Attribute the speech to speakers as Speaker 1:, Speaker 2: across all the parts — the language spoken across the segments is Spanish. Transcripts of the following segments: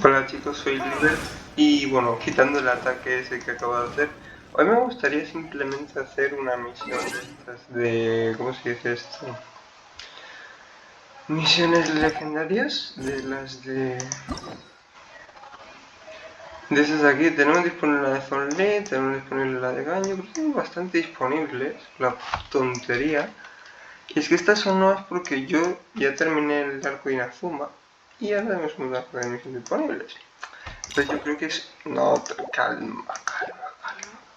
Speaker 1: Hola chicos, soy Liber y bueno, quitando el ataque ese que acabo de hacer, hoy me gustaría simplemente hacer una misión de estas de... ¿cómo se dice esto? Misiones legendarias, de las de esas de aquí. Tenemos disponible la de Zonley, tenemos disponible la de Ganyo, pero son bastante disponibles, la tontería. Y es que estas son nuevas porque yo ya terminé el arco de Inazuma y ahora tenemos un arco de misiones disponibles. Entonces yo creo que es... No, calma.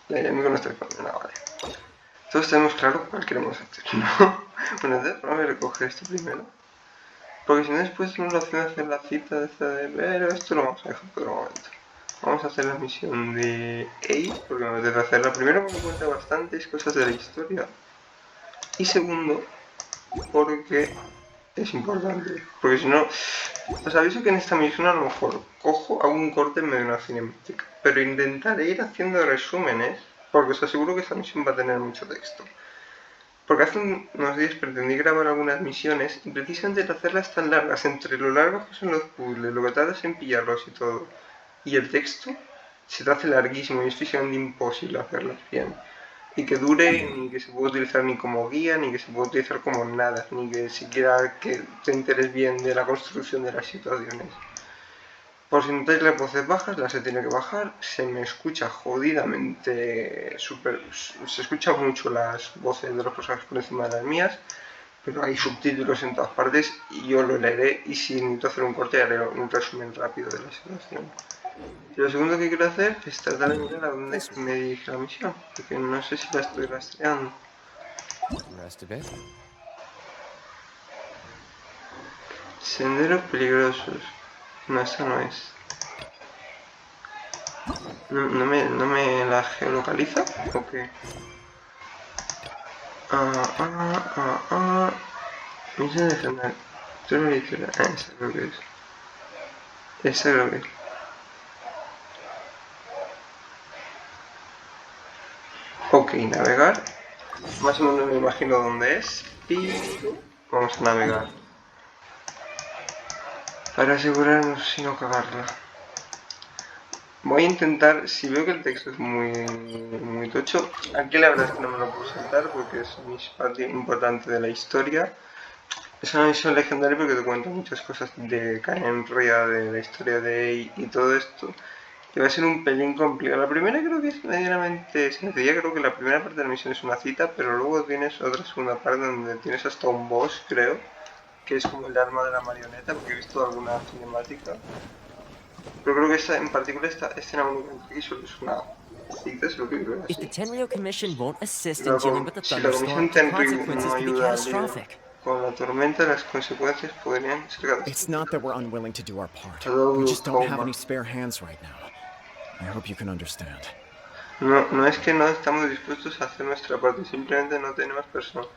Speaker 1: Ya me conozco nada, vale. Todos tenemos claro cuál queremos hacer, ¿no? Bueno, entonces vamos a recoger esto primero. Porque si no después nos lo hacen hacer la cita de esta de... Pero esto lo vamos a dejar por un momento. Vamos a hacer la misión de A, porque me apetece hacerla primero porque cuenta bastantes cosas de la historia. Y segundo, porque es importante. Porque si no, os aviso que en esta misión a lo mejor cojo, hago un corte en medio de una cinemática. Pero intentaré ir haciendo resúmenes, porque os aseguro que esta misión va a tener mucho texto. Porque hace unos días pretendí grabar algunas misiones y precisamente al hacerlas tan largas, entre lo largos que son los puzzles, lo que tardas en pillarlos y todo, y el texto, se te hace larguísimo y estoy siendo imposible hacerlas bien. Y que dure, ni que se pueda utilizar ni como guía, ni que se pueda utilizar como nada, ni que siquiera que te enteres bien de la construcción de las situaciones. Por si notáis las voces bajas, las se tiene que bajar, se me escucha jodidamente se escuchan mucho las voces de los personajes por encima de las mías, pero hay subtítulos en todas partes y yo lo leeré y si necesito hacer un corte haré un resumen rápido de la situación. Y lo segundo que quiero hacer es tratar de mirar a dónde me dirige la misión, porque no sé si la estoy rastreando. Senderos peligrosos. No, esa no es. ¿No me la geolocaliza? ¿O qué? Misión de cenar. Tú no dices nada. Esa creo que es. Esa creo que es. Ok, navegar. Más o menos me imagino dónde es. Pero vamos a navegar. Para asegurarnos si no cagarla. Voy a intentar, si veo que el texto es muy tocho, aquí la verdad es que no me lo puedo saltar porque es una parte importante de la historia. Es una misión legendaria porque te cuenta muchas cosas de Caen Ria, de la historia de Ei y todo esto. Y va a ser un pelín complicado. La primera creo que es medianamente sencilla, creo que la primera parte de la misión es una cita, pero luego tienes otra segunda parte donde tienes hasta un boss, creo, que es como el arma de la marioneta, porque he visto alguna cinemática. Pero creo que esta, en particular esta escena única que solo es una cita, es lo que creo
Speaker 2: If the
Speaker 1: así.
Speaker 2: Tenryo Commission won't assist in dealing with the
Speaker 1: Si la comisión
Speaker 2: thunderstorm, the
Speaker 1: Tenryu no
Speaker 2: consequences could be
Speaker 1: ayuda al líder
Speaker 2: catastrophic.
Speaker 1: con la tormenta, las consecuencias podrían ser
Speaker 3: It's not that
Speaker 1: catastróficas.
Speaker 3: we're unwilling to do our part.
Speaker 1: Ha dado
Speaker 3: We just don't have
Speaker 1: Toma.
Speaker 3: any spare hands right now. I hope you can understand.
Speaker 1: No es que no estamos dispuestos a hacer nuestra parte, simplemente no tenemos personal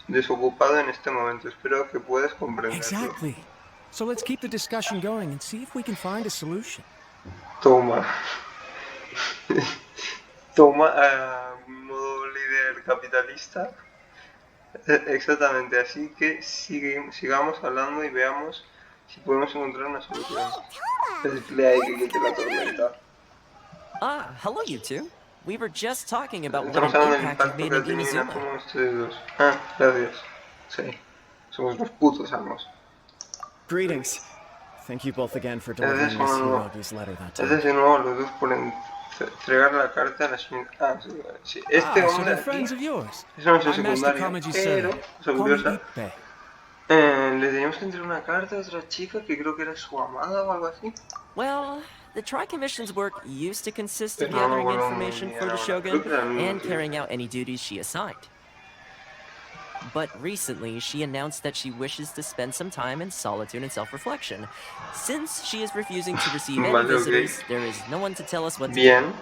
Speaker 1: desocupado en este momento. Espero que puedas comprenderlo.
Speaker 4: Exactly. So let's keep the discussion going and see if we can find a solution.
Speaker 1: Toma. Toma a modo líder capitalista. Exactamente, así que sigamos hablando y veamos si podemos encontrar una solución. Decirle ahí que quite la tormenta.
Speaker 2: Ah, hello you two. We were just talking about what
Speaker 1: Estamos
Speaker 2: an
Speaker 1: hablando del
Speaker 2: impact you've
Speaker 1: impacto
Speaker 2: made
Speaker 1: que
Speaker 2: in
Speaker 1: ha tenido
Speaker 2: Inazuma.
Speaker 1: Inazuma en ustedes dos. Ah, gracias. Sí, somos los putos amos.
Speaker 3: Greetings. Thank you both again for
Speaker 1: Gracias
Speaker 3: delivering Miss Hiragi's letter that time.
Speaker 1: de nuevo los dos por entregar la carta a la señora... Ah, sí, vale, sí. Este
Speaker 4: So
Speaker 1: hombre
Speaker 4: they're
Speaker 1: aquí
Speaker 4: friends of yours.
Speaker 1: es una misión
Speaker 4: I'm Master
Speaker 1: secundaria,
Speaker 4: Kamaji-san.
Speaker 1: pero, cosa
Speaker 4: Call me
Speaker 1: curiosa,
Speaker 4: Ippei.
Speaker 1: le teníamos que entregar una carta a otra chica que creo que era su amada o algo así.
Speaker 2: Well, the Tri-Commission's work used to consist of
Speaker 1: Pero no me
Speaker 2: gathering
Speaker 1: acuerdo muy
Speaker 2: information
Speaker 1: bien
Speaker 2: for the
Speaker 1: ahora. Creo
Speaker 2: Shogun
Speaker 1: que era el mismo
Speaker 2: and
Speaker 1: tío.
Speaker 2: carrying out any duties she assigned. But recently, she announced that she wishes to spend some time in solitude and self-reflection. Since she is refusing to receive any
Speaker 1: Vale,
Speaker 2: visitors,
Speaker 1: ok.
Speaker 2: there is no one to tell us what to do.
Speaker 1: Bien.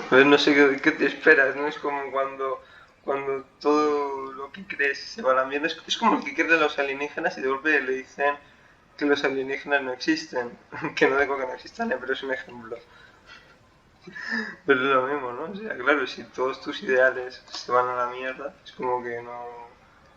Speaker 1: Pues no sé qué te esperas, ¿no? Es como cuando todo lo que crees se va a la mierda. Es como el que cree en los alienígenas y de golpe le dicen que los alienígenas no existen. Que no digo que no existan, pero es un ejemplo. Pero es lo mismo, ¿no? O sea, claro, si todos tus ideales se van a la mierda, es como que no...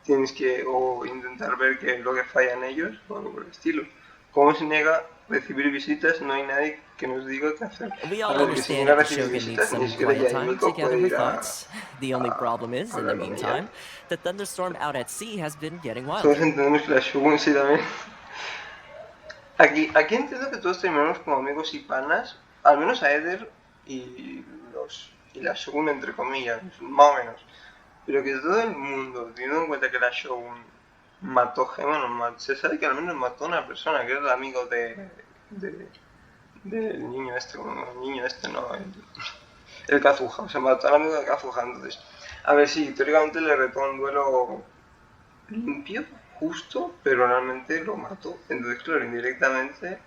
Speaker 1: Tienes que o intentar ver qué es lo que falla en ellos o algo por el estilo. ¿Cómo se niega recibir visitas, no hay nadie que nos diga qué hacer.
Speaker 2: We
Speaker 1: A
Speaker 2: all
Speaker 1: ver, que si
Speaker 2: understand
Speaker 1: no
Speaker 2: that the
Speaker 1: recibe
Speaker 2: Shogun needs
Speaker 1: visitas, ni
Speaker 2: some
Speaker 1: siquiera
Speaker 2: quiet
Speaker 1: ya
Speaker 2: time
Speaker 1: Nico
Speaker 2: to gather
Speaker 1: puede
Speaker 2: her
Speaker 1: ir
Speaker 2: thoughts. The only problem is, in the
Speaker 1: hablar con ella.
Speaker 2: meantime, the thunderstorm out at sea has been getting
Speaker 1: Todos
Speaker 2: wilder.
Speaker 1: entendemos que la Shogun sí también. Aquí entiendo que todos terminamos como amigos y panas, al menos a Eder y la Shogun entre comillas, más o menos. Pero que todo el mundo, teniendo en cuenta que la Shogun mató bueno, se sabe que al menos mató a una persona, que era el amigo del niño este, bueno, el niño este no, el Kazuha, o sea, mató al amigo de Kazuha, entonces, a ver si teóricamente le retó un duelo limpio, justo, pero realmente lo mató, entonces claro, indirectamente,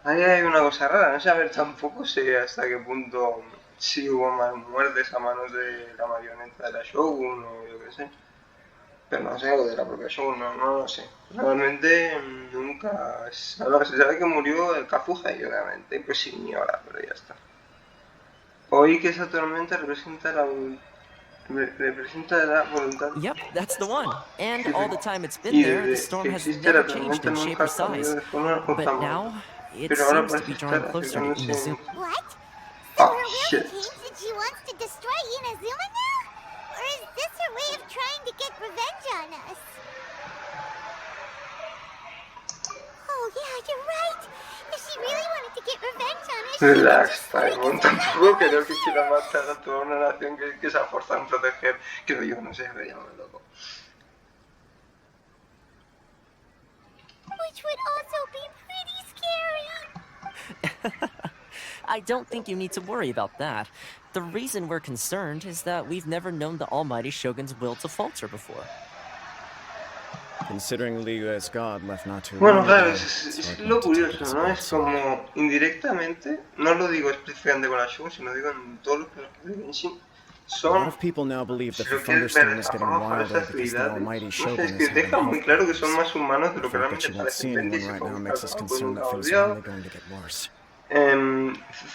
Speaker 1: ahí hay una cosa rara, no sé, a ver, tampoco sé hasta qué punto si hubo más muertes a manos de la marioneta de la Shogun o yo qué sé. Pero no sé, o de la propia Shogun, no lo sé. Realmente nunca... Ahora se sabe que murió el Kazuha y obviamente pues sí, ni ahora, pero ya está. Oí que esa tormenta representa la voluntad.
Speaker 2: Yep, that's the one. And all the time it's been
Speaker 1: Y
Speaker 2: there, the
Speaker 1: desde que
Speaker 2: storm has
Speaker 1: existe
Speaker 2: never
Speaker 1: la
Speaker 2: changed
Speaker 1: tormenta
Speaker 2: in shape
Speaker 1: nunca
Speaker 2: or
Speaker 1: ha cambiado
Speaker 2: size.
Speaker 1: de forma o
Speaker 2: But
Speaker 1: tamaño.
Speaker 2: now, it
Speaker 1: Pero ahora
Speaker 2: seems to
Speaker 1: parece
Speaker 2: be
Speaker 1: estar
Speaker 2: drawing closer to
Speaker 1: acercándose...
Speaker 2: Inazuma.
Speaker 5: What? So
Speaker 1: Ah,
Speaker 5: her will
Speaker 1: shit.
Speaker 5: became that she wants to destroy Inazuma now? Or is this her way of trying to get revenge on us? Oh yeah, you're right. If she really wanted to get revenge on us, she would
Speaker 1: Relax,
Speaker 5: just break
Speaker 1: Paimon,
Speaker 5: us right
Speaker 1: tampoco
Speaker 5: away.
Speaker 1: creo que quiera matar a toda una nación que se ha forzado en proteger. Creo yo, no sé, me llamo loco.
Speaker 5: Which would also be pretty scary.
Speaker 2: I don't think you need to worry about that. The reason we're concerned is that we've never known the Almighty Shogun's will to falter before.
Speaker 3: Considering Liu as God left not too
Speaker 1: Bueno,
Speaker 3: long
Speaker 1: claro,
Speaker 3: ago,
Speaker 1: es
Speaker 3: it's hard
Speaker 1: lo
Speaker 3: not to take it
Speaker 1: curioso,
Speaker 3: as
Speaker 1: ¿no?
Speaker 3: a
Speaker 1: Es como indirectamente, no lo digo específicamente con la Shogun, sino digo en todos los personajes de Genshin,
Speaker 3: A lot
Speaker 1: son,
Speaker 3: of people now believe
Speaker 1: si
Speaker 3: that the
Speaker 1: lo quieres ver
Speaker 3: thunderstorm
Speaker 1: de
Speaker 3: is
Speaker 1: esa
Speaker 3: getting
Speaker 1: forma,
Speaker 3: wilder
Speaker 1: falsas
Speaker 3: because the
Speaker 1: deidades,
Speaker 3: almighty
Speaker 1: no sé,
Speaker 3: Shogun
Speaker 1: es que
Speaker 3: is having
Speaker 1: deja muy
Speaker 3: health
Speaker 1: claro que son
Speaker 3: problems.
Speaker 1: más humanos de
Speaker 3: The
Speaker 1: lo que
Speaker 3: fact that
Speaker 1: realmente
Speaker 3: she won't
Speaker 1: parecen.
Speaker 3: see
Speaker 1: Vente y
Speaker 3: anyone
Speaker 1: se
Speaker 3: right
Speaker 1: fue a
Speaker 3: now
Speaker 1: buscar
Speaker 3: makes us
Speaker 1: trabajo y
Speaker 3: concerned
Speaker 1: nunca
Speaker 3: that things are
Speaker 1: volvió.
Speaker 3: only going to get worse.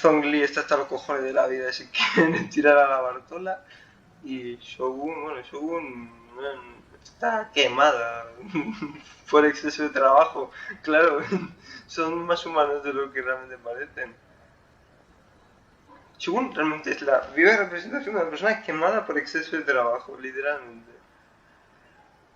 Speaker 1: Zhongli está hasta los cojones de la vida si quieren tirar a la Bartola. Y Shogun, bueno, Shogun está quemada por exceso de trabajo. Claro, son más humanos de lo que realmente parecen. Shogun realmente es la viva representación de una persona quemada por exceso de trabajo, literalmente.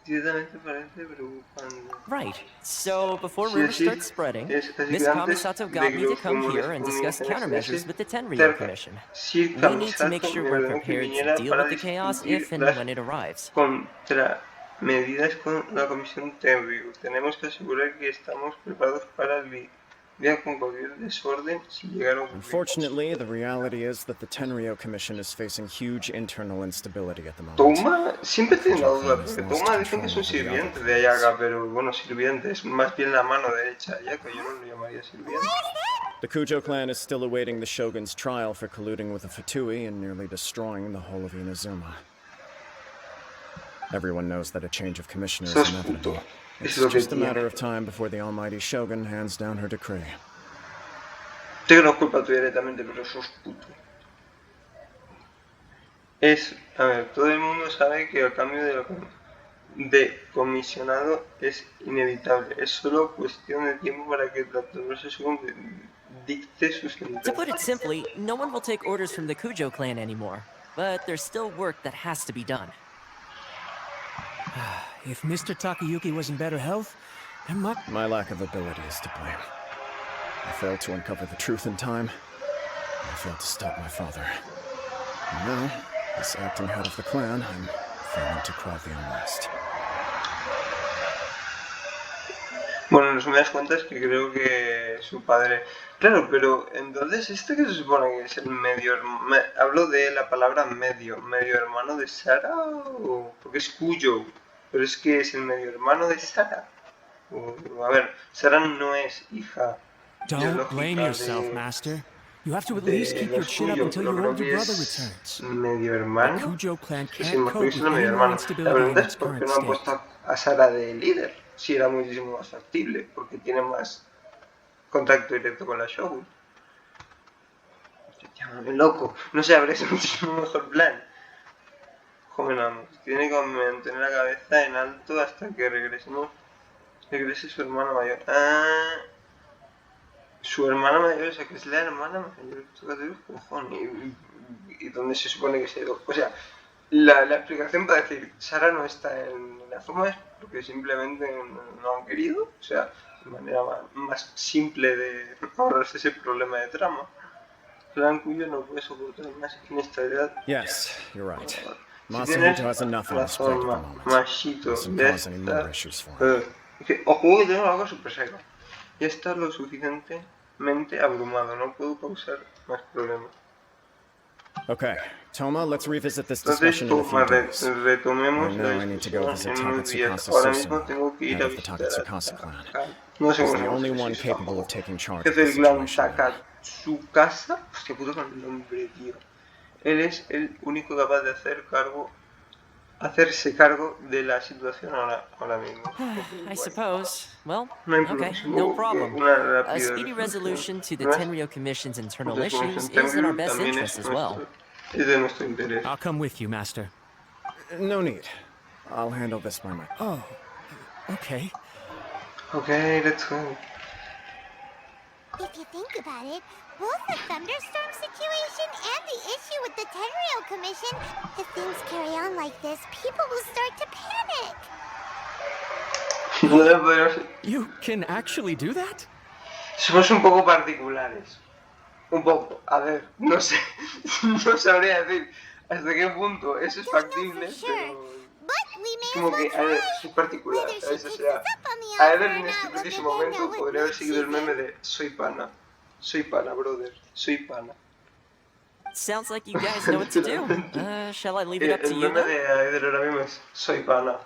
Speaker 1: Ciertamente parece preocupante.
Speaker 2: Right. So, before
Speaker 1: Sí,
Speaker 2: rumors
Speaker 1: sí,
Speaker 2: start spreading,
Speaker 1: así
Speaker 2: Miss
Speaker 1: que antes
Speaker 2: Kamisato
Speaker 1: de
Speaker 2: got
Speaker 1: que
Speaker 2: me to
Speaker 1: los
Speaker 2: come
Speaker 1: rumores
Speaker 2: here and discuss
Speaker 1: comiencen a
Speaker 2: countermeasures
Speaker 1: extenderse,
Speaker 2: with the Tenryou
Speaker 1: cerca,
Speaker 2: Commission.
Speaker 1: Sir
Speaker 2: We need to make
Speaker 1: Kamisato
Speaker 2: sure
Speaker 1: me
Speaker 2: we're
Speaker 1: ordenó que
Speaker 2: prepared to
Speaker 1: viniera
Speaker 2: deal
Speaker 1: para
Speaker 2: with the chaos
Speaker 1: discutir
Speaker 2: if and
Speaker 1: las
Speaker 2: when it arrives.
Speaker 1: contramedidas con la Comisión Tenryou. Tenemos que asegurar que estamos preparados para lidiar con cualquier desorden si llegara a ocurrir.
Speaker 3: Unfortunately, the reality is that the Tenryou Commission is facing huge internal instability at the moment.
Speaker 1: Touma, siempre
Speaker 3: The
Speaker 1: tengo la
Speaker 3: Kujo
Speaker 1: duda,
Speaker 3: clan has
Speaker 1: porque
Speaker 3: lost
Speaker 1: Touma dicen que es un
Speaker 3: control over the other
Speaker 1: sirviente de
Speaker 3: clans.
Speaker 1: Ayaka, pero bueno, sirviente es más bien la mano derecha de Ayaka, yo no lo llamaría sirviente.
Speaker 3: The Kujo clan is still awaiting the Shogun's trial for colluding with the Fatui and nearly destroying the whole of Inazuma. Everyone knows that a change of commissioner is
Speaker 1: Sos
Speaker 3: inevitable.
Speaker 1: puto.
Speaker 3: It's
Speaker 1: Es lo que
Speaker 3: just a matter
Speaker 1: tiene.
Speaker 3: of time before the almighty Shogun hands down her decree.
Speaker 1: Sé que no es culpa tuya directamente, pero sos puto. A ver, todo el mundo sabe que el cambio de comisionado es inevitable. Es solo cuestión de tiempo para que el doctor Shogun dicte sus
Speaker 2: To put it
Speaker 1: sentencias.
Speaker 2: simply, no one will take orders from the Kujo clan anymore. But there's still work that has to be done.
Speaker 4: If Mr. Takayuki was in better health, then what?
Speaker 3: My lack of ability is to blame. I failed to uncover the truth in time. I failed to stop my father. And now, as acting head of the clan, I'm failing to quell the unrest.
Speaker 1: Bueno, en resumidas cuentas que creo que su padre... Claro, pero entonces este que se supone que es el medio hermano... Hablo de la palabra medio hermano de Sara o... Porque es Cuyo, pero es que es el medio hermano de Sara. A ver, Sara no es hija
Speaker 4: Don't blame
Speaker 1: biológica
Speaker 4: yourself,
Speaker 1: de...
Speaker 4: Master. You have to at least
Speaker 1: de
Speaker 4: keep your
Speaker 1: los
Speaker 4: chin up
Speaker 1: Cuyo,
Speaker 4: until
Speaker 1: pero
Speaker 4: your
Speaker 1: creo
Speaker 4: older
Speaker 1: que
Speaker 4: brother
Speaker 1: es
Speaker 4: returns.
Speaker 1: medio
Speaker 4: The
Speaker 1: hermano.
Speaker 4: Kujo clan
Speaker 1: Sí,
Speaker 4: can't
Speaker 1: mejor
Speaker 4: cope
Speaker 1: dicho,
Speaker 4: with
Speaker 1: medio
Speaker 4: any more
Speaker 1: hermano. La
Speaker 4: instability in
Speaker 1: pregunta es
Speaker 4: its
Speaker 1: por qué
Speaker 4: current
Speaker 1: no han
Speaker 4: state.
Speaker 1: puesto a Sara de líder, si era muchísimo más factible, porque tiene más contacto directo con la Shogun. Llámame loco, no sé, habría sido muchísimo mejor plan. Joven amo, tiene que mantener la cabeza en alto hasta que regrese su hermano mayor. su hermana mayor, o sea, que es la hermana mayor, tócate los cojones, y dónde se supone que se ha ido. O sea, la explicación para decir Sara no está en la forma es porque simplemente no han querido, o sea, de manera más simple de ahorrarse ese problema de trama. Clan cuyo no puede soportar más inestabilidad.
Speaker 3: Yes, you're right.
Speaker 1: Si
Speaker 3: Masahito
Speaker 1: tienes
Speaker 3: has enough on his plate at the
Speaker 1: razón,
Speaker 3: moment.
Speaker 1: Mashito,
Speaker 3: Mustn't
Speaker 1: ya
Speaker 3: cause any more
Speaker 1: está.
Speaker 3: issues for him.
Speaker 1: Es que, ojo que tengo algo súper seco. Ya está lo suficientemente abrumado, no puedo causar más problemas.
Speaker 3: Okay, Toma, let's revisit this
Speaker 1: Entonces,
Speaker 3: discussion in a few days.
Speaker 1: retomemos
Speaker 3: Right
Speaker 1: la
Speaker 3: now, I need to go
Speaker 1: discusión
Speaker 3: visit
Speaker 1: en unos días.
Speaker 3: Takatsukasa
Speaker 1: Ahora mismo
Speaker 3: Susumu,
Speaker 1: tengo que ir
Speaker 3: head
Speaker 1: a
Speaker 3: of the
Speaker 1: visitar a
Speaker 3: Takatsukasa clan.
Speaker 1: Takatsuka. No sé
Speaker 3: He's
Speaker 1: cómo
Speaker 3: the
Speaker 1: se
Speaker 3: only
Speaker 1: llama
Speaker 3: one
Speaker 1: eso
Speaker 3: capable
Speaker 1: tampoco.
Speaker 3: of taking charge
Speaker 1: Jefe
Speaker 3: of the
Speaker 1: del clan
Speaker 3: situation now.
Speaker 1: Takatsukasa. Hostia puto con el nombre, tío. Él es el único capaz de hacerse cargo de la situación ahora mismo.
Speaker 2: I suppose. Well,
Speaker 1: No hay
Speaker 2: okay,
Speaker 1: problema,
Speaker 2: no
Speaker 1: supongo que
Speaker 2: problem.
Speaker 1: una
Speaker 2: A
Speaker 1: rápida
Speaker 2: speedy resolution to the
Speaker 1: ¿no es?
Speaker 2: Tenryo Commission's internal
Speaker 1: Entonces, como
Speaker 2: issues
Speaker 1: es un
Speaker 2: is in our
Speaker 1: Tenryu,
Speaker 2: best
Speaker 1: también
Speaker 2: interest
Speaker 1: es,
Speaker 2: as well.
Speaker 1: es de nuestro interés.
Speaker 4: I'll come with you, Master.
Speaker 3: No need. I'll handle this by myself.
Speaker 4: Oh, okay.
Speaker 1: Okay, let's go.
Speaker 5: If you think about it, both the thunderstorm situation and the issue with the Tenryo Commission, if things carry on like this, people will start to panic.
Speaker 1: No le podemos...
Speaker 4: You can actually do that?
Speaker 1: Somos un poco particulares. Un poco. A ver, no sé. No sabría decir hasta qué punto eso es
Speaker 5: Don't know for
Speaker 1: factible,
Speaker 5: sure,
Speaker 1: pero...
Speaker 5: but we
Speaker 1: Es
Speaker 5: may as
Speaker 1: como
Speaker 5: well
Speaker 1: que, a ver,
Speaker 5: try.
Speaker 1: soy particular,
Speaker 5: Whether she
Speaker 1: ¿sabes? O
Speaker 5: takes
Speaker 1: sea,
Speaker 5: us up on the
Speaker 1: a
Speaker 5: offer
Speaker 1: Eder
Speaker 5: or
Speaker 1: en este
Speaker 5: not will
Speaker 1: preciso
Speaker 5: depend on
Speaker 1: momento
Speaker 5: what
Speaker 1: podría haber
Speaker 5: mood
Speaker 1: seguido el
Speaker 5: she's
Speaker 1: meme
Speaker 5: in.
Speaker 1: de soy pana. Soy pana, brother. Soy pana.
Speaker 2: Sounds like you guys know what to do. Shall I leave it up to
Speaker 1: El
Speaker 2: you
Speaker 1: meme
Speaker 2: then?
Speaker 1: de Eder ahora mismo es soy pana.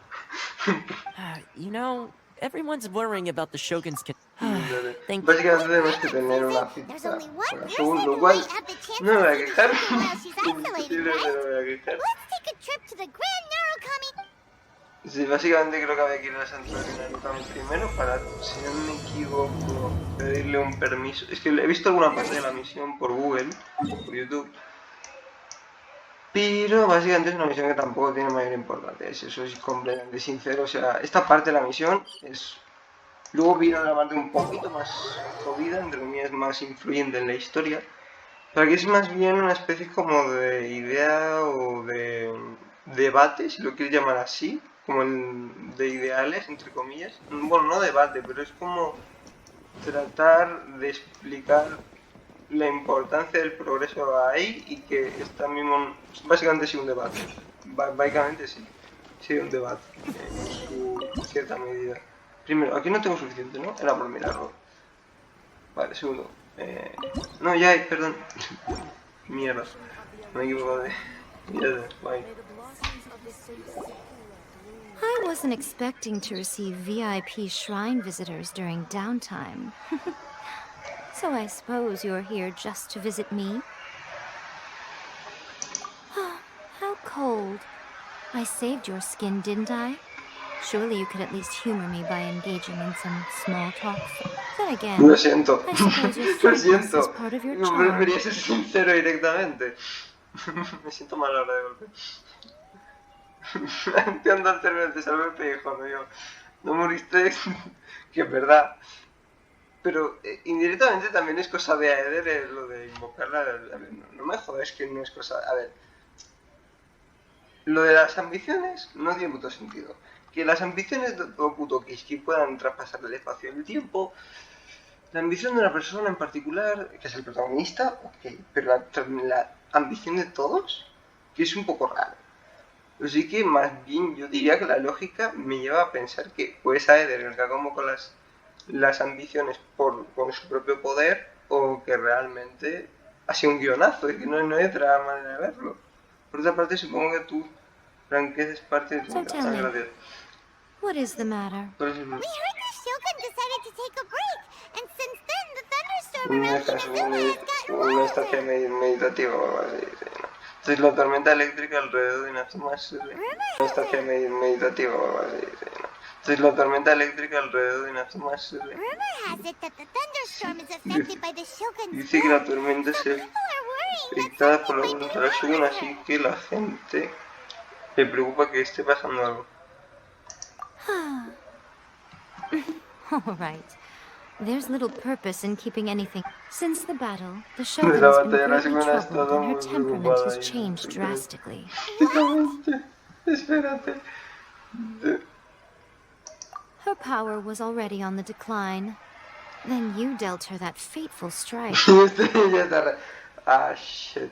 Speaker 2: You know, everyone's worrying about the Shogun's. Thank you.
Speaker 1: Básicamente tenemos que
Speaker 5: Damn it,
Speaker 1: tener una
Speaker 5: Susan. There's
Speaker 1: cita
Speaker 5: only one
Speaker 1: con el
Speaker 5: person
Speaker 1: segundo,
Speaker 5: who
Speaker 1: cual
Speaker 5: might have the chance
Speaker 1: no me
Speaker 5: to
Speaker 1: voy a
Speaker 5: see the
Speaker 1: quejar.
Speaker 5: Shogun while she's isolated,
Speaker 1: Imposible,
Speaker 5: right?
Speaker 1: no me voy a quejar.
Speaker 5: Let's take a trip to the Grand Narukami.
Speaker 1: Sí, básicamente creo que había que ir a la Santuario Narukami primero para, si no me equivoco, pedirle un permiso. Es que he visto alguna parte de la misión por Google, por YouTube. Pero básicamente es una misión que tampoco tiene mayor importancia, eso es completamente sincero. O sea, esta parte de la misión es... Luego viene una parte un poquito más jodida, entre comillas, más influyente en la historia. Pero aquí es más bien una especie como de idea o de debate, si lo quieres llamar así, como de ideales, entre comillas. Bueno, no debate, pero es como tratar de explicar la importancia del progreso ahí y que está mismo... Básicamente sí un debate. Básicamente sí. Sí un debate. En cierta medida. Primero, aquí no tengo suficiente, ¿no? Era por mirarlo. Vale, segundo. No, ya hay, perdón. Mierda. Me he equivocado de... Mierda, bye.
Speaker 6: I wasn't expecting to receive VIP shrine visitors during downtime. So I suppose you're here just to visit me? How cold. I saved your skin, didn't I? Surely you could at least humor me by engaging in some small talk. Then again,
Speaker 1: Lo siento.
Speaker 6: I suppose your
Speaker 1: Lo
Speaker 6: frankness is
Speaker 1: siento.
Speaker 6: part of your
Speaker 1: No
Speaker 6: charm.
Speaker 1: debería ser sincero directamente. Me siento mal ahora de golpe. Entiendo el término de salvar el pellejo, no yo. No moriste, que es verdad. Pero indirectamente también es cosa de Aeder lo de invocarla. A ver, no me jodas que no es cosa... A ver, lo de las ambiciones no tiene puto sentido. Que las ambiciones de todo puto Kiski puedan traspasar el espacio y el tiempo. La ambición de una persona en particular, que es el protagonista, ok, pero la ambición de todos, que es un poco raro. Así que más bien yo diría que la lógica me lleva a pensar que pues Aeder el que como con las ambiciones por su propio poder, o que realmente ha sido un guionazo, y que no hay otra manera de verlo. Por otra parte, supongo que tú, franqueza, es parte de tu vida.
Speaker 6: tell me.
Speaker 1: Gracias.
Speaker 6: What is the matter?
Speaker 1: Por eso,
Speaker 5: We heard the Shogun decided to take a break, and since then the thunderstorm
Speaker 1: una
Speaker 5: around
Speaker 1: casa,
Speaker 5: Inazuma has gotten
Speaker 1: una estación
Speaker 5: wilder.
Speaker 1: meditativa o algo así, sí, ¿no? Entonces la tormenta eléctrica alrededor de Inazuma es una estación meditativa o algo así, sí, ¿no? Entonces la tormenta eléctrica alrededor de Inazuma es
Speaker 5: Rumor has it that the thunderstorm is affected by the Shogun's
Speaker 1: dice que la
Speaker 5: will,
Speaker 1: tormenta
Speaker 5: so
Speaker 1: es
Speaker 5: people are worrying that
Speaker 1: dictada por la
Speaker 5: something might
Speaker 1: voluntad
Speaker 5: be
Speaker 1: del
Speaker 5: wrong
Speaker 1: Shogun,
Speaker 5: with
Speaker 1: así
Speaker 5: her.
Speaker 1: que la gente le preocupa que esté pasando algo.
Speaker 6: All right. There's little purpose in keeping anything. Since the battle, the
Speaker 1: De
Speaker 6: Shogun
Speaker 1: la
Speaker 6: has been
Speaker 1: batalla de la
Speaker 6: greatly
Speaker 1: semana ha
Speaker 6: troubled
Speaker 1: estado
Speaker 6: and her
Speaker 1: muy
Speaker 6: temperament
Speaker 1: preocupada
Speaker 6: has
Speaker 1: ahí.
Speaker 6: changed drastically.
Speaker 1: Exactamente. Espérate.
Speaker 6: Her power was already on the decline. Then you dealt her that fateful strike.
Speaker 1: Ya está. Ah, shit.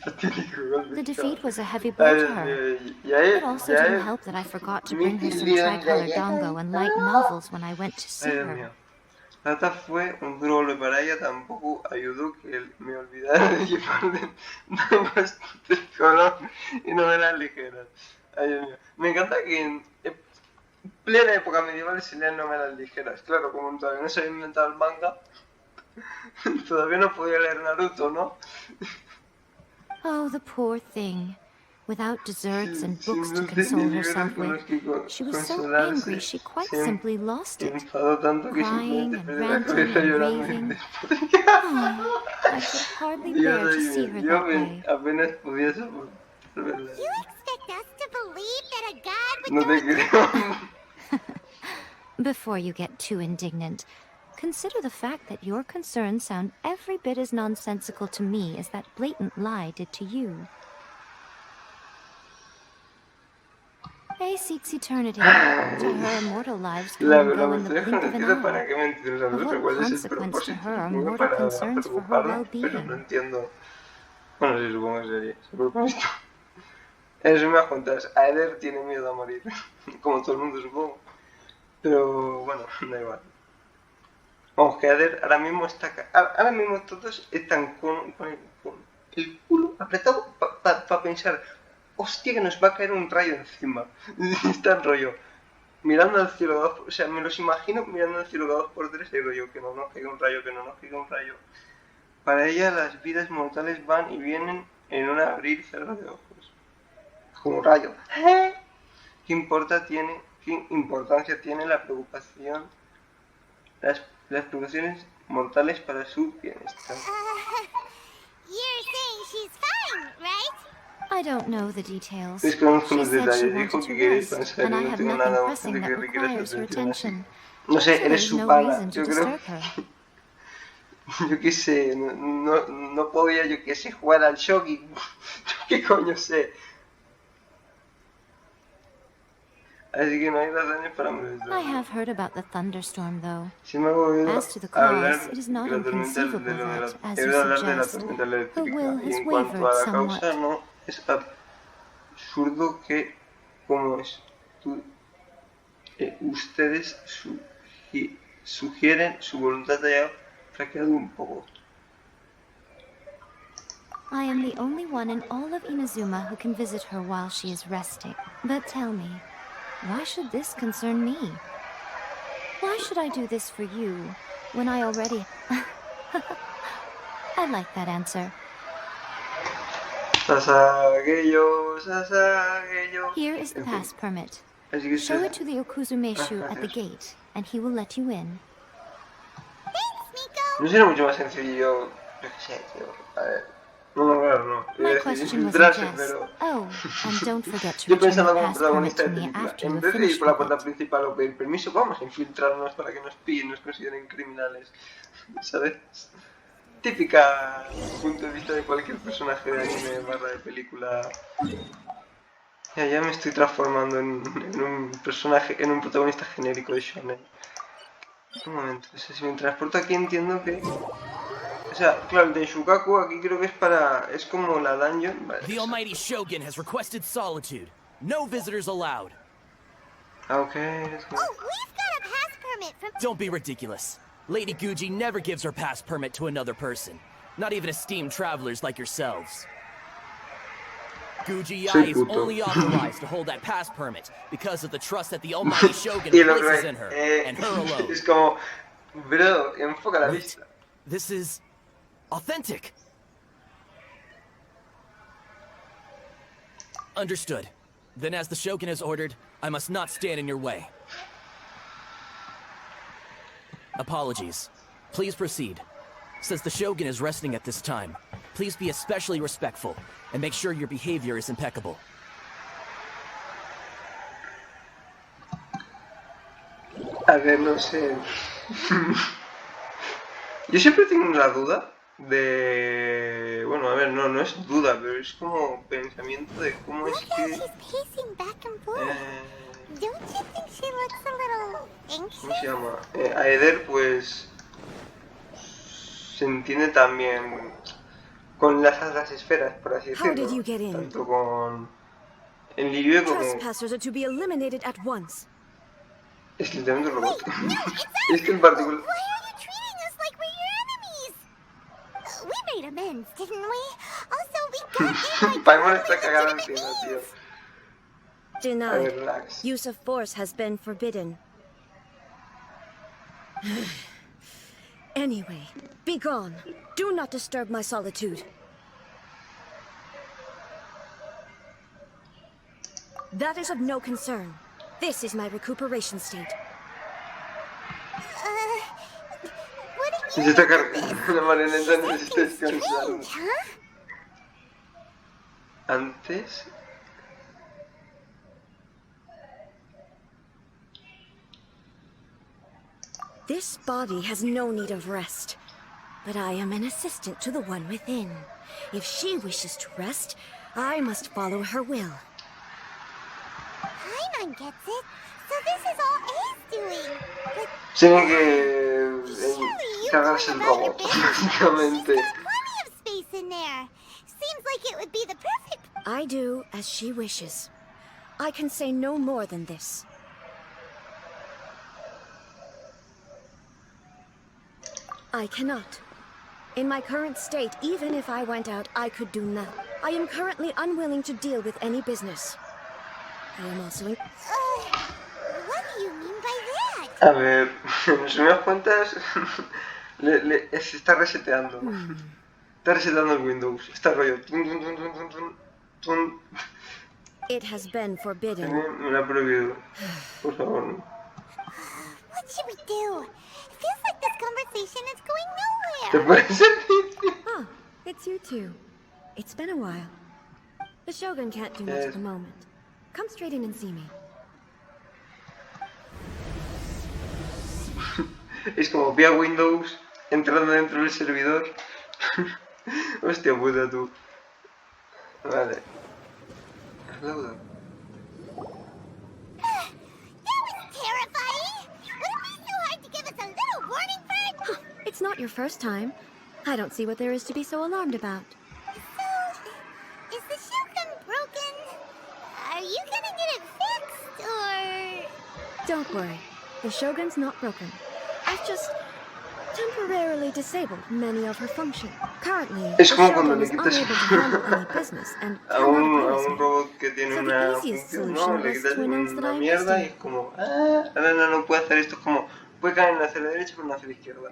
Speaker 6: The defeat was a heavy blow to her. It also didn't help that I forgot to bring her some tricolor dongo and light novels when I went to see
Speaker 1: Ay, Dios
Speaker 6: her.
Speaker 1: mío. Nata fue un duro golpe para ella, tampoco ayudó que me olvidara de llevarle de color y novelas ligeras. Ay, Dios mío. Me encanta que en plena época medieval se lean novelas ligeras. Claro, como todavía no se había inventado el manga, todavía no podía leer Naruto, ¿no?
Speaker 6: Oh, the poor thing. Without desserts and books
Speaker 1: Sin
Speaker 6: to
Speaker 1: dulces
Speaker 6: console
Speaker 1: ni libros
Speaker 6: herself
Speaker 1: con
Speaker 6: with,
Speaker 1: los que
Speaker 6: she was so
Speaker 1: consolarse,
Speaker 6: angry she quite
Speaker 1: se
Speaker 6: simply lost it.
Speaker 1: enfadó tanto que
Speaker 6: Crying
Speaker 1: simplemente
Speaker 6: and
Speaker 1: perdió la
Speaker 6: ranting
Speaker 1: cabeza
Speaker 6: and
Speaker 1: llorando y
Speaker 6: raving.
Speaker 1: después...
Speaker 6: Oh, I could hardly
Speaker 1: Dios,
Speaker 6: bear to
Speaker 1: ay,
Speaker 6: see her
Speaker 1: yo
Speaker 6: that way.
Speaker 1: apenas podía soportar verla.
Speaker 5: You expect us to believe that a god would
Speaker 1: No
Speaker 5: do
Speaker 1: te
Speaker 5: a good
Speaker 1: creo.
Speaker 6: Before you get too indignant, consider the fact that your concerns sound every bit as nonsensical to me as that blatant lie did to you. A seeks eternity. To her, immortal lives come
Speaker 1: La
Speaker 6: and go in the
Speaker 1: mentiré
Speaker 6: blink
Speaker 1: con
Speaker 6: of an
Speaker 1: mentira para
Speaker 6: eye.
Speaker 1: que mentir. O sea,
Speaker 6: Of
Speaker 1: no sé
Speaker 6: what
Speaker 1: cuál es el
Speaker 6: consequence to
Speaker 1: propósito.
Speaker 6: her are
Speaker 1: Supongo que
Speaker 6: mortal
Speaker 1: para
Speaker 6: concerns for her
Speaker 1: preocuparla, pero no
Speaker 6: well-being?
Speaker 1: entiendo. Bueno, sí, supongo que sería ese propósito. En resumidas cuentas, Aether tiene miedo a morir. Como todo el mundo, supongo. Pero bueno, da igual. Vamos, que Aether ahora mismo está... Ahora mismo todos están con el culo apretado para pensar, hostia, que nos va a caer un rayo encima. Está en rollo, mirando al cielo, o sea, me los imagino mirando al cielo cada 2 por 3 y rollo, que no nos caiga un rayo, que no nos caiga un rayo. Para ella las vidas mortales van y vienen en un abrir y cerrar de ojos. Como un rayo. ¿Qué importancia tiene la preocupación, las preocupaciones mortales para su bienestar?
Speaker 5: You're saying she's fine, right?
Speaker 6: I don't know the details.
Speaker 1: Desconozco
Speaker 6: She
Speaker 1: los
Speaker 6: said she
Speaker 1: detalles,
Speaker 6: wanted
Speaker 1: dijo
Speaker 6: to
Speaker 1: que quería
Speaker 6: rest,
Speaker 1: descansar
Speaker 6: and
Speaker 1: y
Speaker 6: I
Speaker 1: no
Speaker 6: have
Speaker 1: tengo
Speaker 6: nothing
Speaker 1: nada
Speaker 6: pressing
Speaker 1: urgente
Speaker 6: that
Speaker 1: que requiera su
Speaker 6: requires her
Speaker 1: atención así.
Speaker 6: attention.
Speaker 1: No sé,
Speaker 6: So
Speaker 1: eres
Speaker 6: there's
Speaker 1: su
Speaker 6: no
Speaker 1: pana,
Speaker 6: reason to
Speaker 1: yo creo,
Speaker 6: disturb her.
Speaker 1: yo qué sé, no podía, yo qué sé, jugar al shogi, qué coño sé. Así que no hay razones para molestar.
Speaker 6: I have heard about the thunderstorm, though.
Speaker 1: Si me he oído
Speaker 6: As to the
Speaker 1: hablar
Speaker 6: cause, it is
Speaker 1: de
Speaker 6: not
Speaker 1: la tormenta,
Speaker 6: inconceivable
Speaker 1: de lo de la,
Speaker 6: that, as
Speaker 1: he
Speaker 6: you
Speaker 1: oído hablar de la
Speaker 6: suggest,
Speaker 1: tormenta
Speaker 6: her
Speaker 1: eléctrica.
Speaker 6: will
Speaker 1: Y
Speaker 6: has
Speaker 1: en cuanto a
Speaker 6: wavered
Speaker 1: la
Speaker 6: somewhat.
Speaker 1: causa, no, es absurdo que, como ustedes sugieren, su voluntad haya flaqueado un poco.
Speaker 6: I am the only one in all of Inazuma who can visit her while she is resting. But tell me, why should this concern me? Why should I do this for you, when I already... I like that answer.
Speaker 1: Sasageyo, Sasageyo.
Speaker 6: Here is the pass permit.
Speaker 1: Así que
Speaker 6: Show it to the Okuzumeshu at the gate, and he will let you in.
Speaker 5: Thanks, Miko!
Speaker 1: ¿No será mucho más sencillo, yo qué sé, tío? A ver. No, claro, no.
Speaker 6: My
Speaker 1: Iba a decir
Speaker 6: question was a
Speaker 1: infiltrarse,
Speaker 6: jest.
Speaker 1: pero...
Speaker 6: Oh, and don't forget to
Speaker 1: Yo
Speaker 6: return
Speaker 1: pensaba
Speaker 6: the
Speaker 1: como
Speaker 6: pass permit
Speaker 1: protagonista
Speaker 6: to
Speaker 1: de
Speaker 6: me
Speaker 1: película,
Speaker 6: after
Speaker 1: en
Speaker 6: you're
Speaker 1: vez de ir
Speaker 6: finished
Speaker 1: por la
Speaker 6: with
Speaker 1: puerta
Speaker 6: it.
Speaker 1: principal o pedir permiso, vamos a infiltrarnos para que nos pillen y nos consideren criminales. ¿Sabes? Típica punto de vista de cualquier personaje de anime barra de película. Ya me estoy transformando en un personaje, en un protagonista genérico de shonen. Un momento, o sea, si me transporto aquí entiendo que... O sea, claro, el Denshukaku aquí creo que es para... es como la dungeon, vale.
Speaker 7: The Almighty Shogun has requested solitude. No visitors allowed.
Speaker 1: Okay, let's go.
Speaker 5: Oh, we've got a pass permit from...
Speaker 7: Don't be ridiculous. Lady Guji never gives her pass permit to another person. Not even esteemed travelers like yourselves. Guji Ai is only authorized to hold that pass permit because of the trust that the Almighty Shogun places in her, and her alone.
Speaker 1: Es como... Bro, enfoca la
Speaker 7: Wait,
Speaker 1: vista.
Speaker 7: this is... authentic. Understood. Then as the Shogun has ordered, I must not stand in your way. Apologies. Please proceed. Since the Shogun is resting at this time, please be especially respectful and make sure your behavior is impeccable.
Speaker 1: A ver, no sé. Yo siempre tengo la duda de... Bueno, a ver, no es duda, pero es como pensamiento de cómo es
Speaker 5: Look how
Speaker 1: que...
Speaker 5: she's pacing back and forth. Don't you think she looks a little
Speaker 1: ¿Cómo se
Speaker 5: anxious?
Speaker 1: llama? Aeder, pues... Se entiende también con las esferas, por así
Speaker 8: How did
Speaker 1: decirlo.
Speaker 8: you get in?
Speaker 1: Tanto con el lirio como...
Speaker 8: Trespassers are to be eliminated at once.
Speaker 1: Es literalmente un robot.
Speaker 5: Wait, no, it's us!
Speaker 1: Este en particular...
Speaker 5: Why are you treating us like we're your enemies? We made amends, didn't we? Also, we got in by
Speaker 1: Paimon
Speaker 5: totally
Speaker 1: está cagada
Speaker 5: legitimate
Speaker 1: encima, tío.
Speaker 5: means.
Speaker 1: A ver,
Speaker 8: Denied.
Speaker 1: relax.
Speaker 8: Use of force has been forbidden. Anyway, be gone. Do not disturb my solitude. That is of no concern. This is my recuperation state.
Speaker 5: What
Speaker 1: Se
Speaker 5: do you
Speaker 1: está
Speaker 5: think of this?
Speaker 1: cargando la marioneta,
Speaker 5: She's
Speaker 1: necesita
Speaker 5: acting
Speaker 1: descansar.
Speaker 5: strange, huh?
Speaker 1: Antes...
Speaker 8: This body has no need of rest. But I am an assistant to the one within. If she wishes to rest, I must follow her will.
Speaker 5: Paimon gets it. So this is all A's doing. But
Speaker 1: Tienen que...
Speaker 5: surely you
Speaker 1: cargarse el
Speaker 5: going about your
Speaker 1: robot,
Speaker 5: business. She's
Speaker 1: básicamente.
Speaker 5: got plenty of space in there. Seems like it would be the perfect...
Speaker 8: I do as she wishes. I can say no more than this. I cannot. In my current state, even if I went out, I could do nothing. I am currently unwilling to deal with any business. I am also in...
Speaker 5: what do you mean by that?
Speaker 1: A ver, en resumidas cuentas, se está reseteando. Está reseteando el Windows. Está rollo. Tun, tun, tun, tun, tun, tun, tun.
Speaker 8: It has been forbidden.
Speaker 1: Me lo ha prohibido. Por favor. No.
Speaker 5: What should we do? It feels like this conversation is going
Speaker 1: ¿Te
Speaker 5: nowhere.
Speaker 1: puede servir?
Speaker 8: Ah, it's you two. It's been a while. The Shogun can't do much at the moment. Come straight in and see me.
Speaker 1: Es como vía Windows entrando dentro del servidor. Hostia puta tú. Vale. Aplaudo.
Speaker 5: That was terrifying. Would it be so hard to give us a little warning first?
Speaker 8: It's not your first time. I don't see what there is to be so alarmed about.
Speaker 5: So, is the Shogun broken? Are you gonna get it fixed, or...
Speaker 8: Don't worry. The Shogun's not broken. I've just temporarily disabled many of her functions. Currently, the
Speaker 1: Es como cuando
Speaker 8: Shogun
Speaker 1: le
Speaker 8: is
Speaker 1: quitas
Speaker 8: unable to handle any business and
Speaker 1: a
Speaker 8: cannot
Speaker 1: un
Speaker 8: oppose me.
Speaker 1: robot que tiene
Speaker 8: So the
Speaker 1: una
Speaker 8: easiest
Speaker 1: función, ¿no?
Speaker 8: solution
Speaker 1: Le
Speaker 8: was
Speaker 1: quitas
Speaker 8: to announce that
Speaker 1: una
Speaker 8: I'm
Speaker 1: mierda y
Speaker 8: resting.
Speaker 1: es como, ahora no puede hacer esto, es como, puede caer hacia la derecha pero no hacia la izquierda.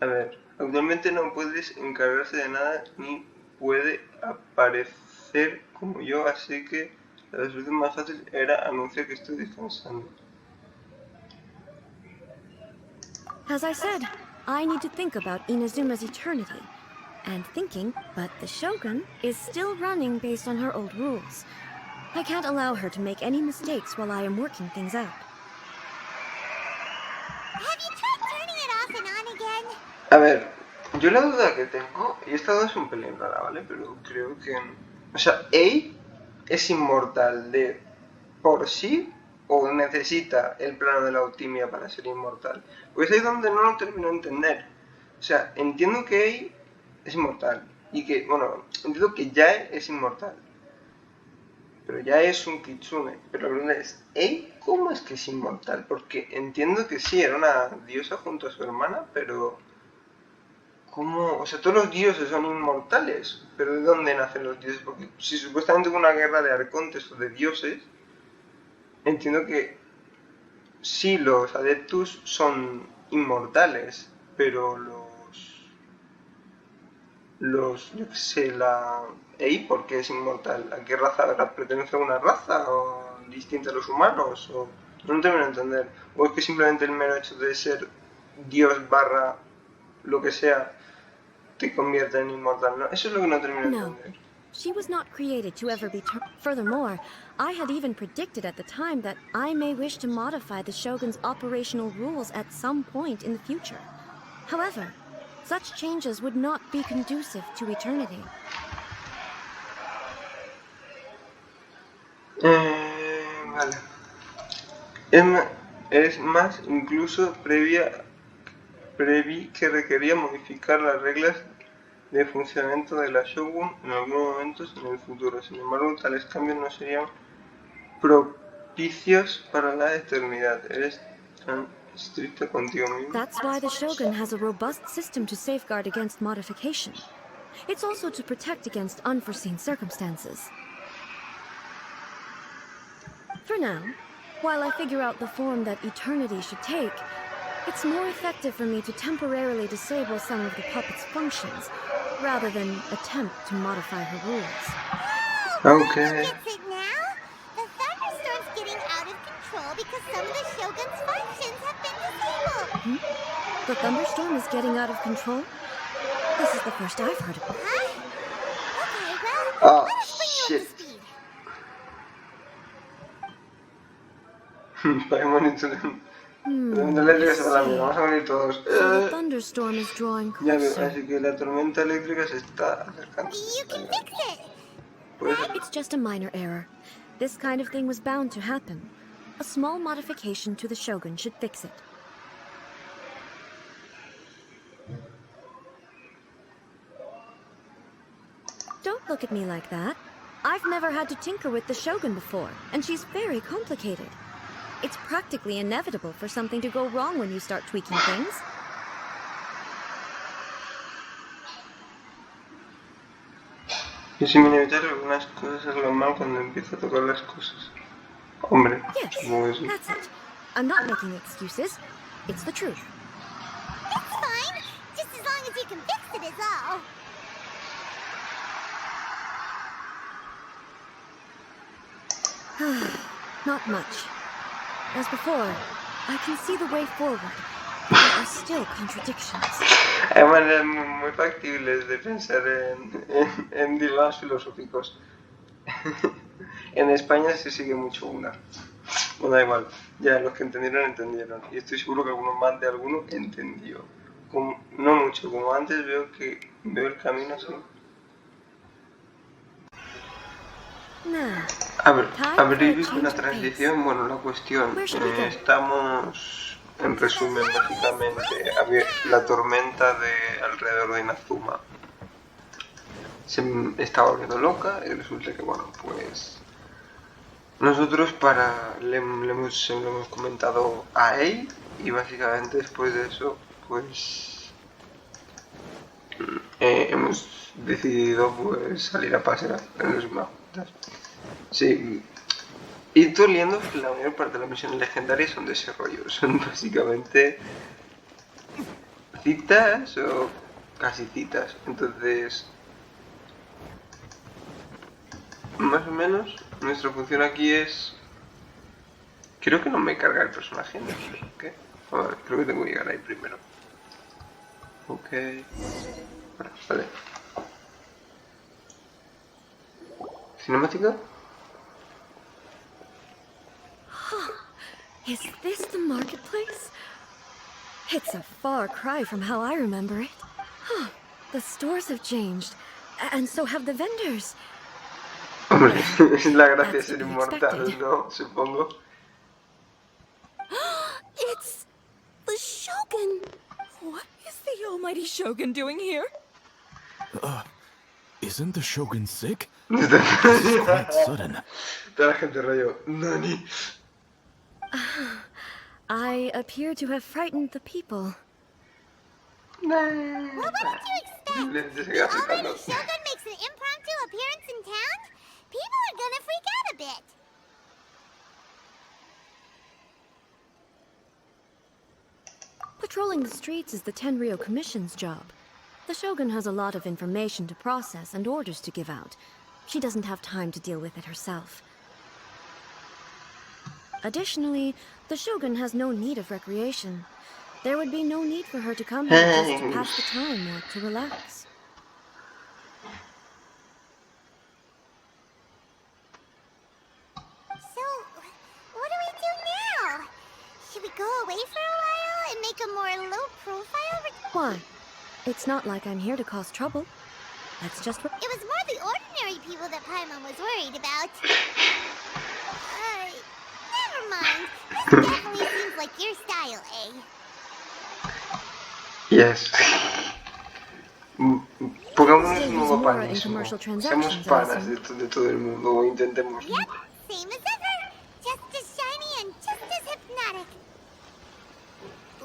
Speaker 1: A ver, actualmente no puedes encargarse de nada ni puede aparecer como yo, así que la solución más fácil era anunciar que estoy descansando.
Speaker 8: As I said, I need to think about Inazuma's eternity. And thinking, but the Shogun is still running based on her old rules. I can't allow her to make any mistakes while I am working things out.
Speaker 5: Have you tried turning it off and on again?
Speaker 1: A ver, yo la duda que tengo, y esta duda es un pelín rara, ¿vale? Pero creo que... O sea, ¿Ei es inmortal de por sí o necesita el plano de la alquimia para ser inmortal? Pues ahí es donde no lo termino de entender. O sea, entiendo que Ei es inmortal y que, bueno, entiendo que Yae es inmortal. Pero Yae es un kitsune. Pero la pregunta es, ¿Ei cómo es que es inmortal? Porque entiendo que sí, era una diosa junto a su hermana, pero... ¿Cómo? O sea, todos los dioses son inmortales, pero ¿de dónde nacen los dioses? Porque si supuestamente hubo una guerra de arcontes o de dioses, entiendo que sí, los adeptus son inmortales, pero yo qué sé, la Ei, ¿por qué es inmortal? ¿A qué raza? ¿Pertenece a una raza o distinta a los humanos? O no termino de entender. ¿O es que simplemente el mero hecho de ser dios barra lo que sea te convierte en inmortal? ¿No? Eso es lo que no termino de
Speaker 8: No.
Speaker 1: entender.
Speaker 8: She was not created to ever be Furthermore, I had even predicted at the time that I may wish to modify the Shogun's operational rules at some point in the future. However, such changes would not be conducive to eternity.
Speaker 1: Vale. Es más, incluso preví que requería modificar las reglas de funcionamiento de la Shogun en algunos momentos en el futuro. Sin embargo, tales cambios no serían propicios para la eternidad. Eres tan estricto contigo mismo.
Speaker 8: That's why the Shogun has a robust system to safeguard against modification. It's also to protect against unforeseen circumstances. For now, while I figure out the form that eternity should take, it's more effective for me to temporarily disable some of the puppet's functions, rather than attempt to modify her rules.
Speaker 1: Okay.
Speaker 5: Gets it now? The thunderstorm's getting out of control because some of the Shogun's functions have been disabled.
Speaker 8: The thunderstorm is getting out of control? This is the first I've heard of it.
Speaker 5: Huh? Okay, well,
Speaker 1: Oh,
Speaker 5: let us bring you up
Speaker 1: shit.
Speaker 5: to speed.
Speaker 1: Paimon y la tormenta eléctrica se va a la mierda. Vamos a morir todos.
Speaker 8: So the thunderstorm is drawing
Speaker 1: Ya veo,
Speaker 8: closer.
Speaker 1: así que la tormenta eléctrica se está acercando.
Speaker 5: You can fix it.
Speaker 1: Puede ser.
Speaker 8: It's just a minor error. This kind of thing was bound to happen. A small modification to the Shogun should fix it. Don't look at me like that. I've never had to tinker with the Shogun before, and she's very complicated. It's practically inevitable for something to go wrong when you start tweaking things.
Speaker 1: Es inevitable que algunas cosas salgan mal cuando empiezo a tocar las cosas. Hombre,
Speaker 8: Yes,
Speaker 1: supongo que sí.
Speaker 8: that's it. I'm not making excuses. It's the truth.
Speaker 5: It's fine. Just as long as you can fix it is all.
Speaker 8: Not much. As before, I can see the way forward. But there are still contradictions.
Speaker 1: Hay maneras muy factibles de pensar en dilemas filosóficos. En España se sigue mucho una. Bueno, da igual. Ya, los que entendieron, entendieron. Y estoy seguro que alguno más de alguno entendió. No mucho, como antes veo el camino así. Habréis visto una transición. Bueno, la cuestión. Estamos, en resumen, básicamente, la tormenta de alrededor de Inazuma se estaba volviendo loca y resulta que, bueno, pues nosotros le hemos comentado a Ei y básicamente después de eso, pues hemos decidido pues salir a pasear en los mapas. Sí, y tú liendo que la mayor parte de las misiones legendarias son de ese rollo, son básicamente citas o casi citas, entonces más o menos nuestra función aquí es... Creo que no me carga el personaje, no sé por qué. A ver, creo que tengo que llegar ahí primero. Ok. Vale. ¿Cinemática?
Speaker 8: Is this the marketplace? It's a far cry from how I remember it. The stores have changed, and so have the vendors.
Speaker 1: Hombre, es la gracia de ser inmortal, ¿no? Supongo.
Speaker 9: It's the Shogun! What is the almighty Shogun doing here?
Speaker 3: Isn't the Shogun sick?
Speaker 1: This
Speaker 3: is quite sudden.
Speaker 1: Toda la gente rollo, Nani.
Speaker 8: I appear to have frightened the people.
Speaker 5: What would you expect? The almighty Shogun makes an impromptu appearance in town? People are gonna freak out a bit.
Speaker 8: Patrolling the streets is the Tenryou Commission's job. The Shogun has a lot of information to process and orders to give out. She doesn't have time to deal with it herself. Additionally, the Shogun has no need of recreation. There would be no need for her to come here just to pass the time or to relax.
Speaker 5: away for a while and make a more low-profile
Speaker 8: Why? It's not like I'm here to cause trouble. Let's just...
Speaker 5: It was more the ordinary people that Paimon was worried about. Never mind. This definitely seems like your style, eh?
Speaker 1: Yes. Pongámonos
Speaker 8: Still
Speaker 1: un
Speaker 8: use
Speaker 1: nuevo
Speaker 8: Mora in
Speaker 1: panismo.
Speaker 8: commercial
Speaker 1: Seamos
Speaker 8: transactions, I
Speaker 1: panas
Speaker 8: assume.
Speaker 1: de todo el mundo o intentemos.
Speaker 5: Yep, same as ever. Just as shiny and just as hypnotic.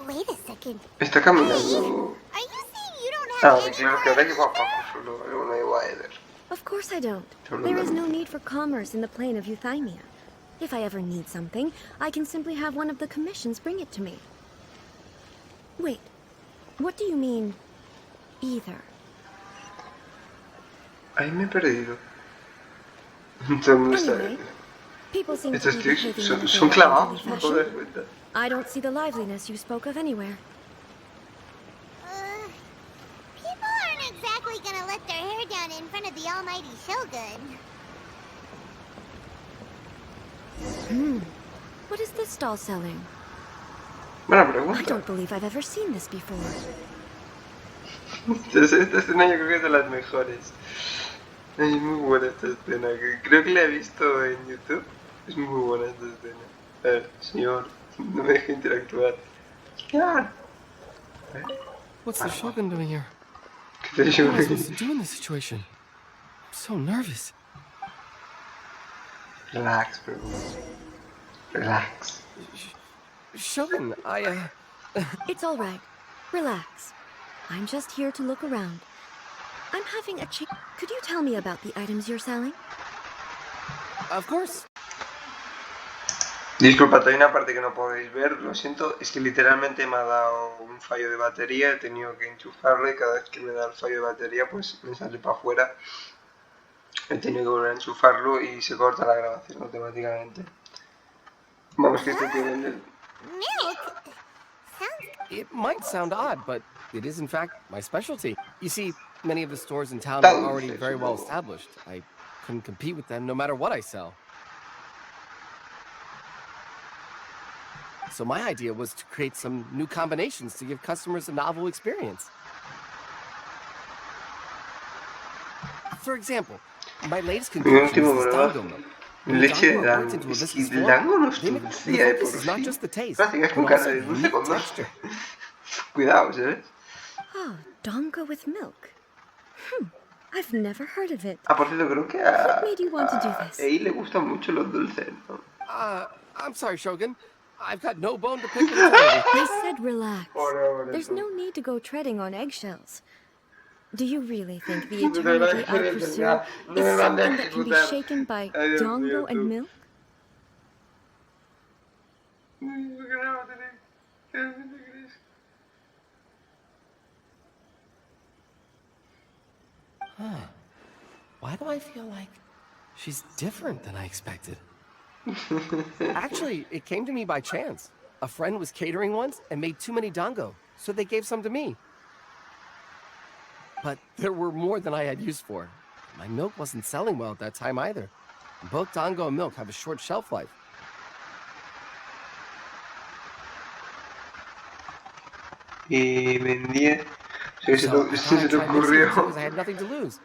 Speaker 5: Wait a second.
Speaker 1: Está caminando.
Speaker 5: Are you saying you don't have any
Speaker 1: Claro que ahora lleva
Speaker 5: more
Speaker 1: Paco solo, luego no lleva a Eder.
Speaker 8: Of course I don't.
Speaker 1: Solo
Speaker 8: There is
Speaker 1: no.
Speaker 8: no need for commerce in the plane of Euthymia. If I ever need something, I can simply have one of the commissions bring it to me. Wait, what do you mean, either?
Speaker 1: Ahí me he perdido. Todo el mundo está...
Speaker 8: Anyway, people seem to
Speaker 1: Estos
Speaker 8: be
Speaker 1: tíos
Speaker 8: behaving in
Speaker 1: son,
Speaker 8: a
Speaker 1: son
Speaker 8: very
Speaker 1: clavados,
Speaker 8: orderly
Speaker 1: no puedo dar
Speaker 8: fashion.
Speaker 1: cuenta.
Speaker 8: I don't see the liveliness you spoke of anywhere.
Speaker 5: People aren't exactly gonna let their hair down in front of the almighty Shogun.
Speaker 8: What is this doll selling?
Speaker 1: Buena
Speaker 8: I
Speaker 1: pregunta.
Speaker 8: don't believe I've ever seen this before.
Speaker 1: Esta escena yo creo que es de las mejores. Es muy buena esta escena. Creo que la he visto en YouTube. Es muy buena esta escena. A ver, señor, no me deje interactuar. ¿Qué?
Speaker 4: What's the Shogun doing here?
Speaker 1: ¿Qué te
Speaker 4: What am I
Speaker 1: digo?
Speaker 4: supposed to do in this situation? I'm so nervous.
Speaker 1: Relax, bro. Relax.
Speaker 4: Shogun,
Speaker 8: It's all right. Relax. I'm just here to look around. I'm having a change. Could you tell me about the items you're selling?
Speaker 4: Of course.
Speaker 1: Disculpad, hay una parte que no podéis ver, lo siento, es que literalmente me ha dado un fallo de batería, he tenido que enchufarlo y cada vez que me da el fallo de batería pues me sale para afuera. He tenido que volver a enchufarlo y se corta la grabación automáticamente. Vamos, que esto tiene...
Speaker 5: Milk? Sounds
Speaker 4: It might sound odd, but it is in fact my specialty. You see, many of the stores in town are already very well established. I couldn't compete with them no matter what I sell. So my idea was to create some new combinations to give customers a novel experience. For example, my latest
Speaker 1: Mi
Speaker 4: concoction
Speaker 1: último
Speaker 4: is this
Speaker 1: trabajo.
Speaker 4: dango milk. When
Speaker 1: Leche
Speaker 4: dango
Speaker 1: de
Speaker 4: are worked
Speaker 1: dango.
Speaker 4: into a
Speaker 1: Es que
Speaker 4: viscous
Speaker 1: el
Speaker 4: form,
Speaker 1: dango no es
Speaker 4: they
Speaker 1: dulce,
Speaker 4: make-
Speaker 1: de
Speaker 4: the
Speaker 1: por
Speaker 4: focus is not
Speaker 1: sí.
Speaker 4: just the taste,
Speaker 1: Prácticas con
Speaker 4: but
Speaker 1: cara
Speaker 4: also
Speaker 1: de
Speaker 4: the
Speaker 1: dulce
Speaker 4: unique
Speaker 1: con dulce.
Speaker 4: texture.
Speaker 1: Cuidado, ¿sabes?
Speaker 8: Oh, dongo with milk. I've never heard of it.
Speaker 1: Por cierto, creo que
Speaker 8: What made you want to do this?
Speaker 1: Ei le gustan mucho los dulces, ¿no?
Speaker 4: I'm sorry, Shogun. I've got no bone to pick with eternity.
Speaker 8: I said relax.
Speaker 1: Ahora,
Speaker 8: There's
Speaker 1: tú.
Speaker 8: no need to go treading on eggshells. Do you really think the
Speaker 1: No me van a
Speaker 8: eternity I
Speaker 1: ejecutar,
Speaker 8: pursue
Speaker 1: no me
Speaker 8: is
Speaker 1: van a
Speaker 8: something that can be
Speaker 1: ejecutar.
Speaker 8: shaken by
Speaker 1: Ay, Dios
Speaker 8: dongo
Speaker 1: mío, tú.
Speaker 8: and milk?
Speaker 4: Why do I feel like she's different than I expected? Actually, it came to me by chance. A friend was catering once and made too many dango, so they gave some to me. But there were more than I had use for. My milk wasn't selling well at that time either. Both dango and milk have a short shelf life.
Speaker 1: Y vendía... Se
Speaker 4: So I
Speaker 1: te,
Speaker 4: thought
Speaker 1: se
Speaker 4: I'd
Speaker 1: te
Speaker 4: try mixing the two
Speaker 1: ocurrió...
Speaker 4: as I had nothing to lose.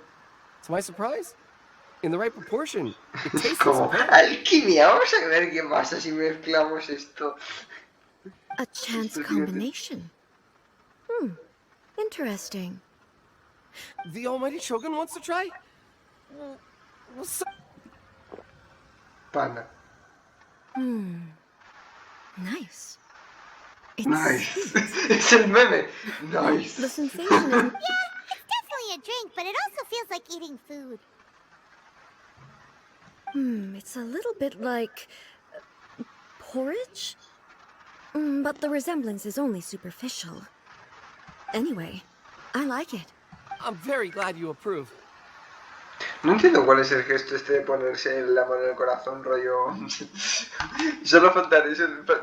Speaker 4: To my surprise, in the right proportion, it tasted
Speaker 1: Como,
Speaker 4: superb.
Speaker 1: alquimia, vamos a ver qué pasa si mezclamos esto.
Speaker 8: A chance
Speaker 1: Esto, fíjate.
Speaker 8: combination. Interesting.
Speaker 4: The almighty Shogun wants to try? Well, so
Speaker 1: Pana.
Speaker 8: Nice. It's
Speaker 1: Nice.
Speaker 8: sweet.
Speaker 1: Es el meme.
Speaker 8: The
Speaker 1: Nice.
Speaker 8: sensation isn't...
Speaker 5: It's definitely a drink, but it also feels like eating food.
Speaker 8: It's a little bit like... porridge? But the resemblance is only superficial. Anyway, I like it.
Speaker 4: I'm very glad you approve.
Speaker 1: No entiendo cuál es el gesto este de ponerse la mano en el corazón, rollo... Solo faltaría,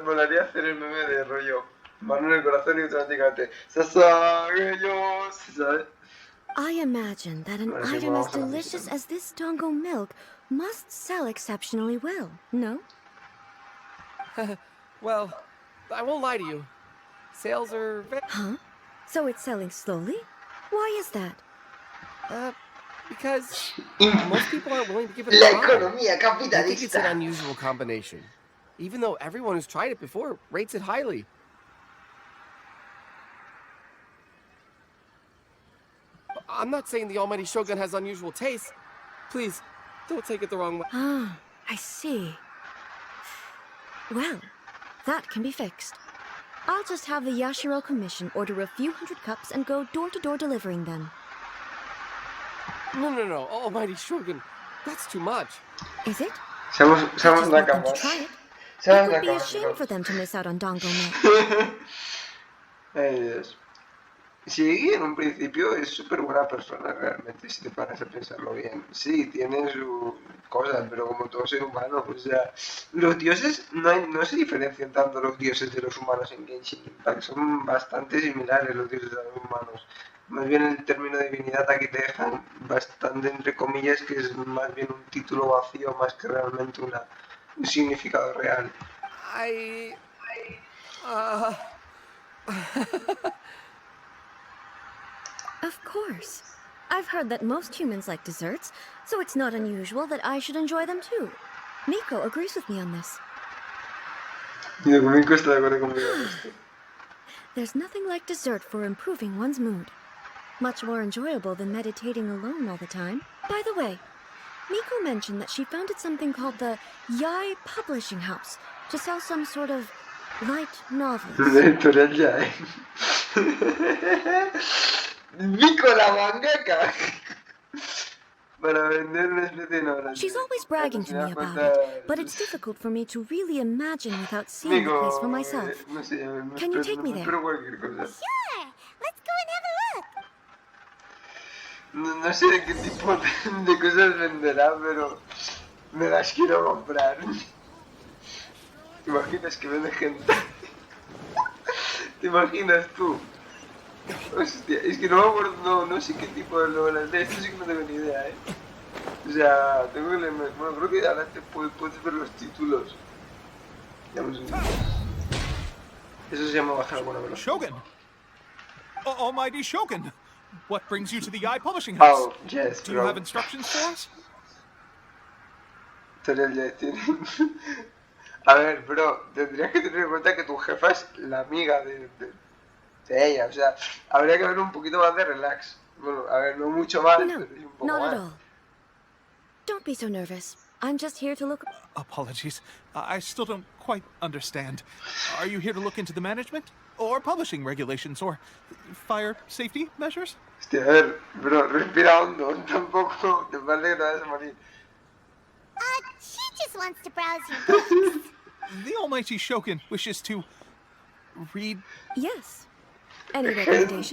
Speaker 1: molaría hacer el meme de rollo mano en el corazón y automáticamente ¡Sasaguellos! ¿Sabes?
Speaker 8: I imagine that an
Speaker 1: Ahora sí,
Speaker 8: item as
Speaker 1: vamos a la
Speaker 8: delicious
Speaker 1: misión.
Speaker 8: as this dongo milk must sell exceptionally well, no?
Speaker 4: Well, I won't lie to you. Sales are
Speaker 8: Huh? So it's selling slowly? Why is that?
Speaker 4: because most people aren't willing to give it a
Speaker 1: La
Speaker 4: try.
Speaker 1: economía
Speaker 4: They think it's an
Speaker 1: capitalista.
Speaker 4: unusual combination, even though everyone who's tried it before rates it highly. I'm not saying the Almighty Shogun has unusual tastes. Please, don't take it the wrong way.
Speaker 8: Ah, I see. Well, that can be fixed. I'll just have the Yashiro Commission order a few hundred cups and go door-to-door delivering them.
Speaker 4: No, Almighty Shogun. That's too much.
Speaker 8: Is it?
Speaker 1: Seamos
Speaker 8: I just want them to
Speaker 1: nakamas.
Speaker 8: try it.
Speaker 1: Seamos
Speaker 8: It would be a
Speaker 1: nakamas,
Speaker 8: shame for them to miss out on Dango milk.
Speaker 1: Ay, Dios. Sí, en un principio es súper buena persona realmente, si te paras a pensarlo bien. Sí, tiene sus cosas, pero como todo ser humano, pues ya... Los dioses, no se diferencian tanto los dioses de los humanos en Genshin Impact, son bastante similares los dioses a los humanos. Más bien el término de divinidad aquí te dejan bastante entre comillas, que es más bien un título vacío más que realmente un significado real.
Speaker 8: Of course. I've heard that most humans like desserts, so it's not unusual that I should enjoy them too. Miko agrees with me on this.
Speaker 1: Miko está de acuerdo conmigo en esto.
Speaker 8: There's nothing like dessert for improving one's mood. Much more enjoyable than meditating alone all the time. By the way, Miko mentioned that she founded something called the Yai Publishing House to sell some sort of light novels.
Speaker 1: La editorial Yai. Miko la mangaka. Para vender una especie de novela.
Speaker 8: She's always bragging to me about it, but it's difficult for me to really imagine without seeing the place for myself. Can you take me there?
Speaker 5: Sure! Let's go and have a look!
Speaker 1: No sé de qué tipo de cosas venderá, pero me las quiero comprar. ¿Te imaginas que vende gente? ¿Te imaginas tú? Hostia, es que no me acuerdo, no sé qué tipo de novelas de esto, sí que no tengo ni idea, O sea, tengo que leer, bueno, creo que adelante puedes ver los títulos. Eso se llama bajar alguna velocidad.
Speaker 10: Shogun! Almighty Shogun! What brings you to the Yai Publishing House?
Speaker 1: Oh, yes,
Speaker 10: Do you have instructions for us?
Speaker 1: A ver, bro, tendrías que tener en cuenta que tu jefa es la amiga de ella, o sea, habría que ver un poquito más de relax. Bueno, a ver, no mucho más,
Speaker 8: No,
Speaker 1: pero sí un poco
Speaker 8: not
Speaker 1: más.
Speaker 8: at all. Don't be so nervous. I'm just here to look...
Speaker 10: Apologies. I still don't quite understand. Are you here to look into the management? Or publishing regulations? Or fire safety measures?
Speaker 1: Hostia, a ver, bro, respira hondo, tampoco te parece que te vas a morir.
Speaker 5: She just wants to browse your books.
Speaker 10: The Almighty Shogun wishes to read...
Speaker 8: Yes. Any recommendations?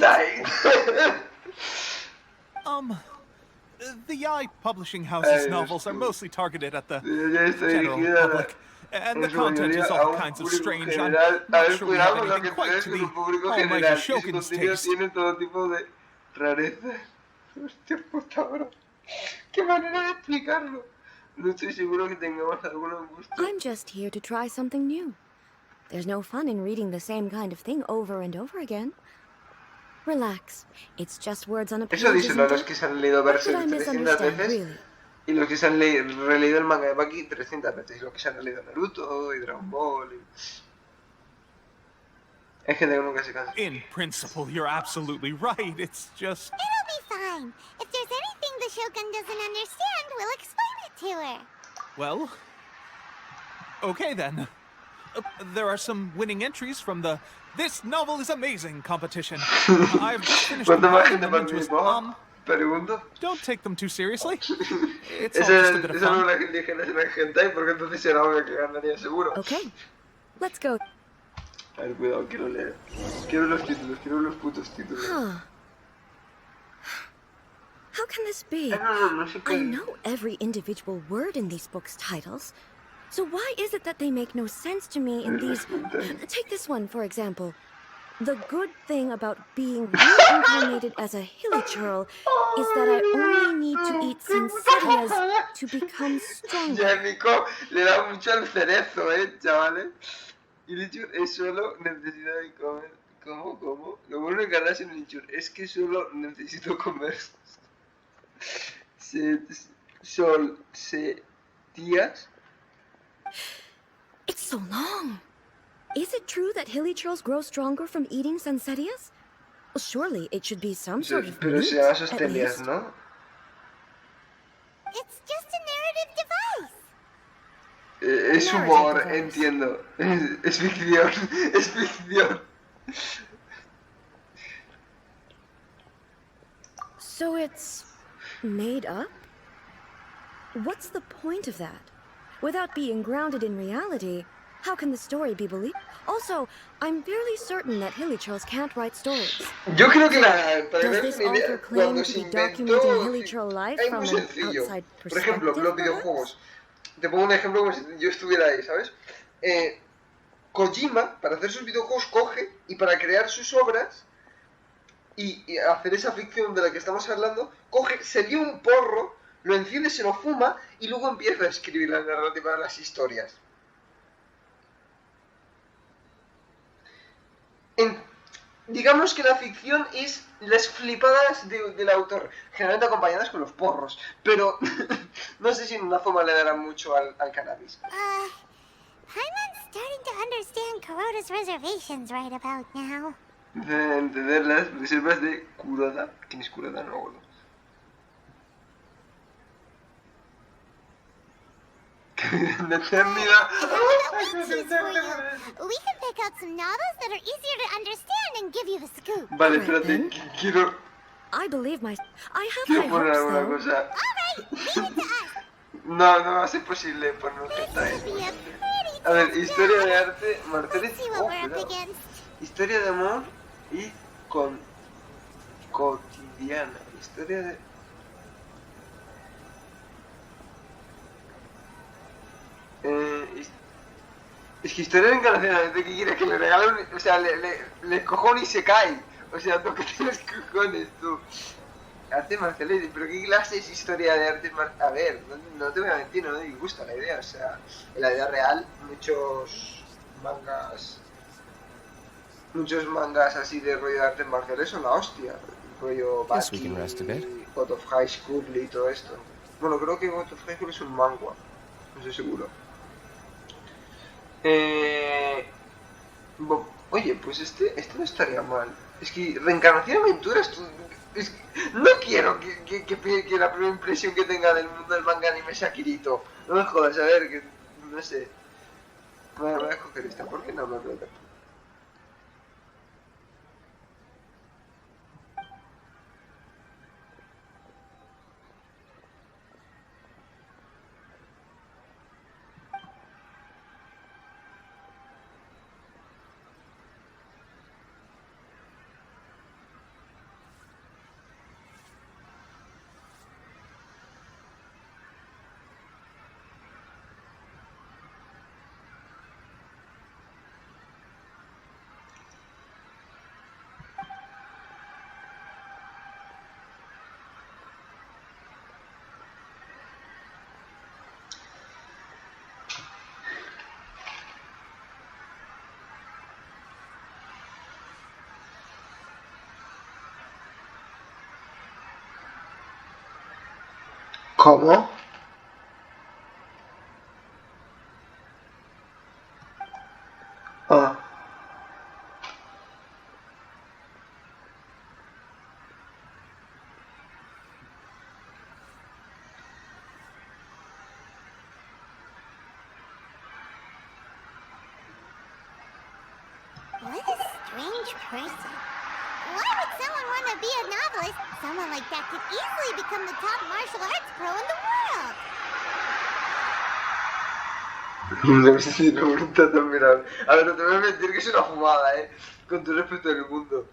Speaker 10: The Yai Publishing House's novels are mostly targeted at the general public. And the content is all kinds of strange. I'm not sure we have anything quite to the Almighty Shogun's taste.
Speaker 1: Tiene todo tipo de rareza. Hostia puta, bro. Qué manera de explicarlo. No estoy seguro que tengamos alguna angustia.
Speaker 8: I'm just here to try something new. There's no fun in reading the same kind of thing over and over again. Relax. It's just words on a page.
Speaker 1: Eso díselo a los que se han leído
Speaker 8: What could I
Speaker 1: Berserk 300
Speaker 8: misunderstand,
Speaker 1: veces
Speaker 8: really?
Speaker 1: y los que se han releído el manga de Baki 300 veces y los que se han releído Naruto y Dragon Ball y... Hay gente que nunca se cansa.
Speaker 10: In principle, you're absolutely right. It's just...
Speaker 5: It'll be fine. If there's anything the Shogun doesn't understand, we'll explain it to her.
Speaker 10: Well... Okay then. There are some winning entries from the This Novel is Amazing competition. I've just finished compiling them into a...
Speaker 1: Pregunto.
Speaker 10: Don't take them too seriously. It's all just a bit of
Speaker 1: Esa no
Speaker 10: fun.
Speaker 1: es la que será el hentai, porque entonces será obvio que ganaría seguro.
Speaker 8: Okay. Let's go.
Speaker 1: A ver, cuidado, quiero leer. Quiero los títulos, quiero los putos títulos.
Speaker 8: Huh. How can this be?
Speaker 1: No se
Speaker 8: I
Speaker 1: puede.
Speaker 8: know every individual word in these books' titles. So why is it that they make no sense to me in these... Take this one, for example. The good thing about being reincarnated as a hilly churl is that I only need to eat sensorias to become stronger.
Speaker 1: Ya, Nico, le da mucho al cerezo, chavales. Y Linchur es solo necesidad de comer. ¿Cómo? Lo bueno de Kardashian Linchur es que solo necesito comer. Días.
Speaker 8: It's so long. Is it true that hilichurls grow stronger from eating Sansetias? Well, surely it should be some sort of
Speaker 1: Pero
Speaker 8: meat,
Speaker 1: se llama
Speaker 8: at
Speaker 1: Sostelias,
Speaker 8: least.
Speaker 1: ¿no?
Speaker 5: It's just a narrative device.
Speaker 1: Es humor, entiendo. Es ficción. Es ficción.
Speaker 8: So it's made up? What's the point of that? Without being grounded in reality, how can the story be believed? Also, I'm fairly certain that hilichurls can't write stories.
Speaker 1: Yo creo que
Speaker 8: Does this author claim to be documenting hilichurl life from an outside
Speaker 1: Por ejemplo,
Speaker 8: perspective,
Speaker 1: los
Speaker 8: perhaps?
Speaker 1: videojuegos. Te pongo un ejemplo como si yo estuviera ahí, ¿sabes? Kojima, para hacer sus videojuegos, coge y para crear sus obras y hacer esa ficción de la que estamos hablando, coge, se dio un porro, lo enciende, se lo fuma y luego empieza a escribir la narrativa de las historias. Digamos que la ficción es las flipadas del autor, generalmente acompañadas con los porros, pero no sé si en una forma le dará mucho al cannabis.
Speaker 5: I'm starting to understand Kuroda's reservations right about now.
Speaker 1: De entender las reservas de Kuroda. ¿Quién es Kuroda? No me acuerdo. De eternidad.
Speaker 5: We can pick out some novels that are easier to understand and give you the scoop.
Speaker 1: Vale, espérate, quiero
Speaker 8: I believe my... I have high
Speaker 1: poner
Speaker 8: hopes,
Speaker 1: alguna
Speaker 8: though.
Speaker 1: cosa.
Speaker 5: Alright, leave it to us.
Speaker 1: No va a ser posible poner
Speaker 5: This
Speaker 1: hentai.
Speaker 5: should be a pretty
Speaker 1: A ver,
Speaker 5: tough
Speaker 1: historia
Speaker 5: job.
Speaker 1: de arte, Martínez.
Speaker 5: Let's see what we're up against.
Speaker 1: Historia de amor y cotidiana. Historia de... Es que historia de encarnación, ¿de qué quieres? Que le regale un... O sea, le cojo y se cae. O sea, tú que tienes cojones, tú. Arte marciales, pero ¿qué clase es historia de arte marciales? A ver, no te voy a mentir, no me disgusta la idea. O sea, en la vida real, muchos mangas así de rollo de artes marciales son la hostia. Rollo Baki, God of High School y todo esto. Bueno, creo que God of High School es un manga, no estoy seguro. Oye, pues este no estaría mal. Es que reencarnación y aventuras, no quiero que la primera impresión que tenga del mundo del manga anime sea Kirito. No me jodas, a ver, que no sé. Voy a escoger esta, ¿por qué no me acuerdo? ¿Cómo? Ah.
Speaker 5: What a strange person. Why would someone want to be a novelist? Someone like that could easily become the top martial arts pro in the world.
Speaker 1: No sé si la voluntad tan admirable. A ver, no te voy a mentir que es una fumada, con todo el respeto del mundo.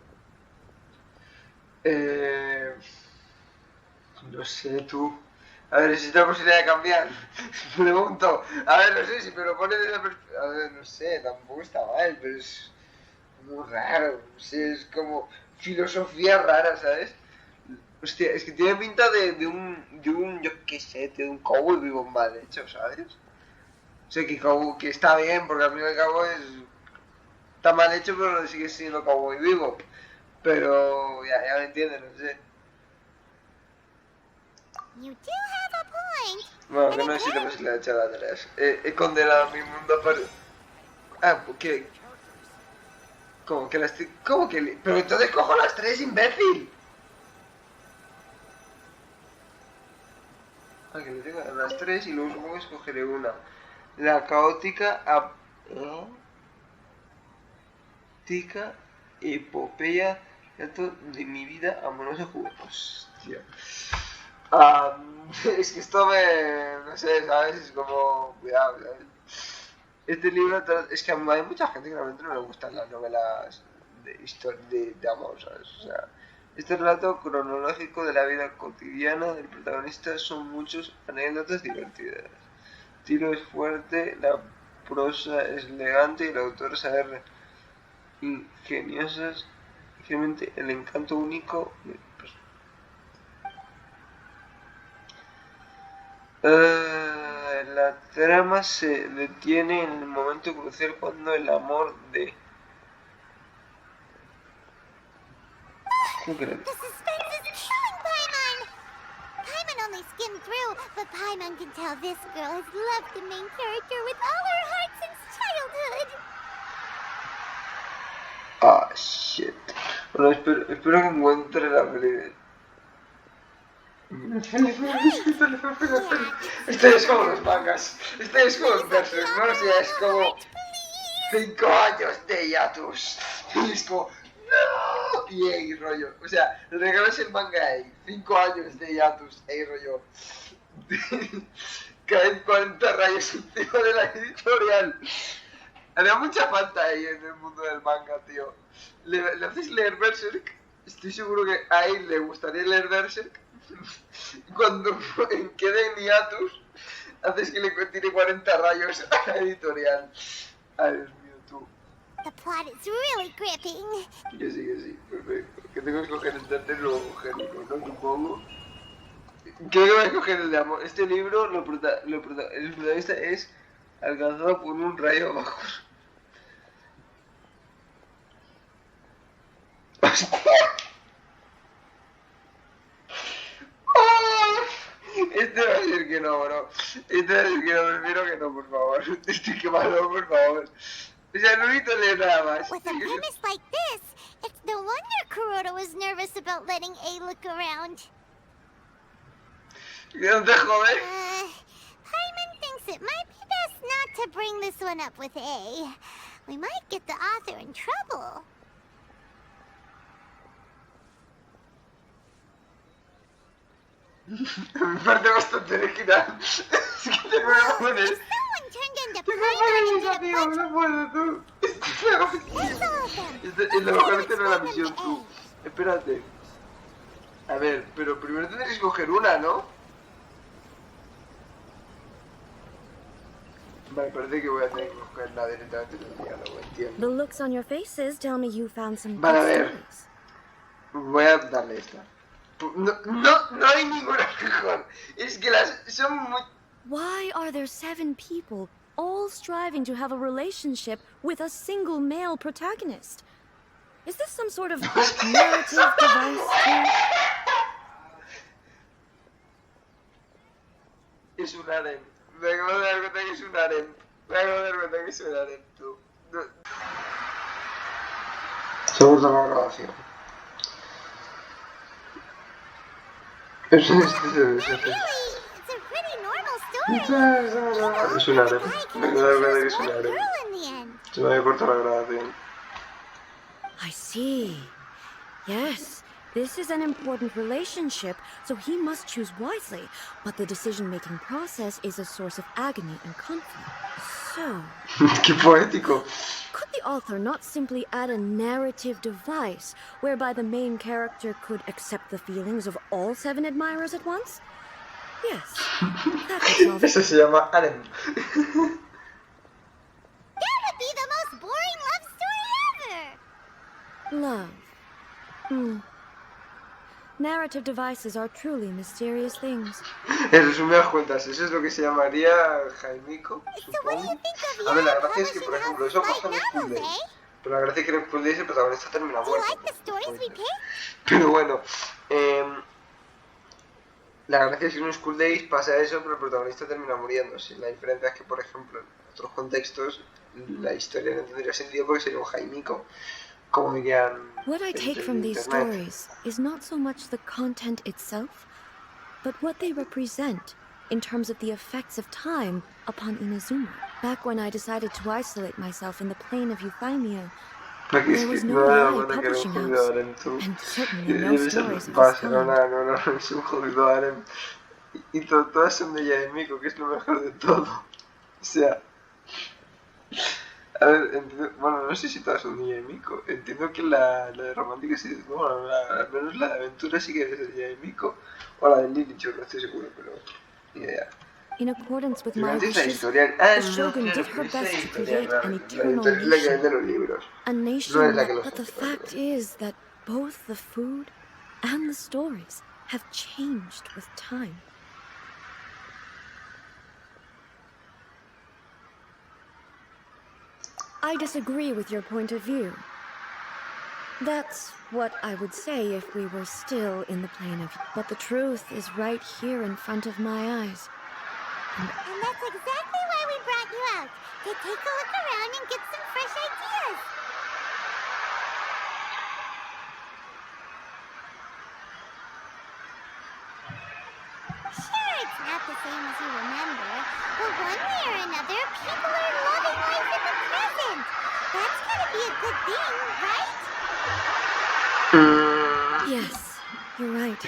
Speaker 1: No sé, tú. A ver, ¿existe la posibilidad de cambiar? Pregunto. A ver, no sé, si me lo pones de esa perspectiva... A ver, no sé, tampoco está mal, pero es muy raro. No sé, es como filosofía rara, ¿sabes? Hostia, es que tiene pinta de un yo qué sé, de un cowboy vivo mal hecho, ¿sabes? O sea, que está bien, porque al fin y al cabo es está mal hecho, pero sigue siendo Cowboy Bebop. Pero ya me entiendes, no sé. Bueno, que no necesito pues le he echado atrás. He condenado a mi mundo para... Ah, porque... ¿Cómo que las tres? ¿Cómo que...? Pero entonces cojo las tres, imbécil. Ah, que le tengo a las tres y luego supongo que escogeré una. La caótica... Tica epopeya de mi vida amorosa juvenil. Hostia. Es que esto no sé, ¿sabes? Es como... Cuidado, ¿sabes? Este libro... Es que hay mucha gente que realmente no le gustan las novelas de amor, ¿sabes? O sea... Este relato cronológico de la vida cotidiana del protagonista son muchos anécdotas divertidas. El tiro es fuerte, la prosa es elegante y el autor sabe ingeniosas, ingenuamente el encanto único. La trama se detiene en el momento crucial cuando el amor de... ¿Cómo que era?
Speaker 5: Only skimmed through, but Paimon can tell this girl has loved the main character with all her heart since childhood.
Speaker 1: Ah, shit. Bueno, espero que encuentre la peli. Esto es como los mangas. Esto es como los versos, ¿no? O sea, es como 5 años de hiatus. Y es como... ¡No! Y ahí rollo. O sea, regalas el manga ahí. 5 años de hiatus. Ahí rollo. Caen 40 rayos encima de la editorial. Haría mucha falta ahí en el mundo del manga, tío. ¿Le haces leer Berserk? Estoy seguro que a él le gustaría leer Berserk. Cuando quede en hiatus, haces que le tire 40 rayos a la editorial. Ay, Dios mío, tú.
Speaker 5: The plot is really gripping.
Speaker 1: Que sí, perfecto. Que tengo que escoger el tercero género, ¿no? Supongo. Creo que voy a escoger el de amor. Este libro, el protagonista es alcanzado por un rayo bajo. Este va a decir que no, bro. Este va a decir que no, prefiero que no, por favor. Estoy quemado, por favor. O sea, no necesito leer nada más.
Speaker 5: With a premise like this, it's no wonder Kuroda was nervous about letting A look around.
Speaker 1: ¿Qué no te jodes?
Speaker 5: Paimon thinks it might be best not to bring this one up with A. We might get the author in trouble.
Speaker 1: Me parece bastante original. Es que te voy a poner. No puedo, tú. Es lo mejor este no es la misión, tú. Espérate. A ver, pero primero tendré que escoger una, ¿no? Vale, parece que voy a tener que cogerla directamente en el diálogo, entiendo.
Speaker 8: The looks on your faces tell me you found some
Speaker 1: Vale, a
Speaker 8: good
Speaker 1: ver.
Speaker 8: stories.
Speaker 1: Voy a darle esta. No hay ninguna mejor. Es que las son muy...
Speaker 8: Why are there 7 people all striving to have a relationship with a single male protagonist? Is this some sort of narrative device too?
Speaker 1: Es un harem. Me acabo de dar cuenta que es un harem. Me acabo de dar cuenta que es un harem, tú. No. Segundo la grabación. Es un harem. Me acabo de dar cuenta que es un harem. Se me había cortado la grabación.
Speaker 8: I see. Yes, this is an important relationship, so he must choose wisely. But the decision-making process is a source of agony and conflict. So...
Speaker 1: ¡Qué poético!
Speaker 8: Could the author not simply add a narrative device whereby the main character could accept the feelings of all 7 admirers at once? Yes, that would solve it.
Speaker 1: Eso se llama harem.
Speaker 5: That would be the most boring love story ever!
Speaker 8: Love. Narrative devices are truly mysterious things.
Speaker 1: En resumidas cuentas, eso es lo que se llamaría Jaimico, supongo. A ver, la gracia es que, por ejemplo, eso pasa en los puzzles. Pero la gracia es que en School Days el protagonista termina
Speaker 5: Do you
Speaker 1: muerto.
Speaker 5: like the stories we picked?
Speaker 1: Pero bueno, la gracia es que en un School Days pasa eso, pero el protagonista termina muriéndose. La diferencia es que, por ejemplo, en otros contextos, la historia no tendría sentido porque sería un Jaimico, como dirían
Speaker 8: What I take from these stories is not so much the content itself, but what they represent in terms of the effects of time upon Inazuma. Back when I decided to isolate myself in the plane of Euthymia, there was no AI publishing house, and certainly no stories of this kind.
Speaker 1: No, es un jodido harem. Y todas son de Yaemiko, que es lo mejor de todo. O sea... A ver, entiendo, bueno, no sé si todas son de Yaemiko. Entiendo que la de romántica sí, bueno, al menos la de aventura sí que es de Yaemiko. O la de Lily, yo no estoy seguro, pero ni idea.
Speaker 8: In accordance with my wishes, the Shogun did her best to create an eternal nation. A nation but the fact is that both the food and the stories have changed with time. I disagree with your point of view. That's what I would say if we were still in the plane of... But the truth is right here in front of my eyes.
Speaker 5: And that's exactly why we brought you out, to take a look around and get some fresh ideas. Sure, it's not the same as you remember, but one way or another, people are loving life in the present. That's gotta be a good thing, right?
Speaker 8: Yes, you're right.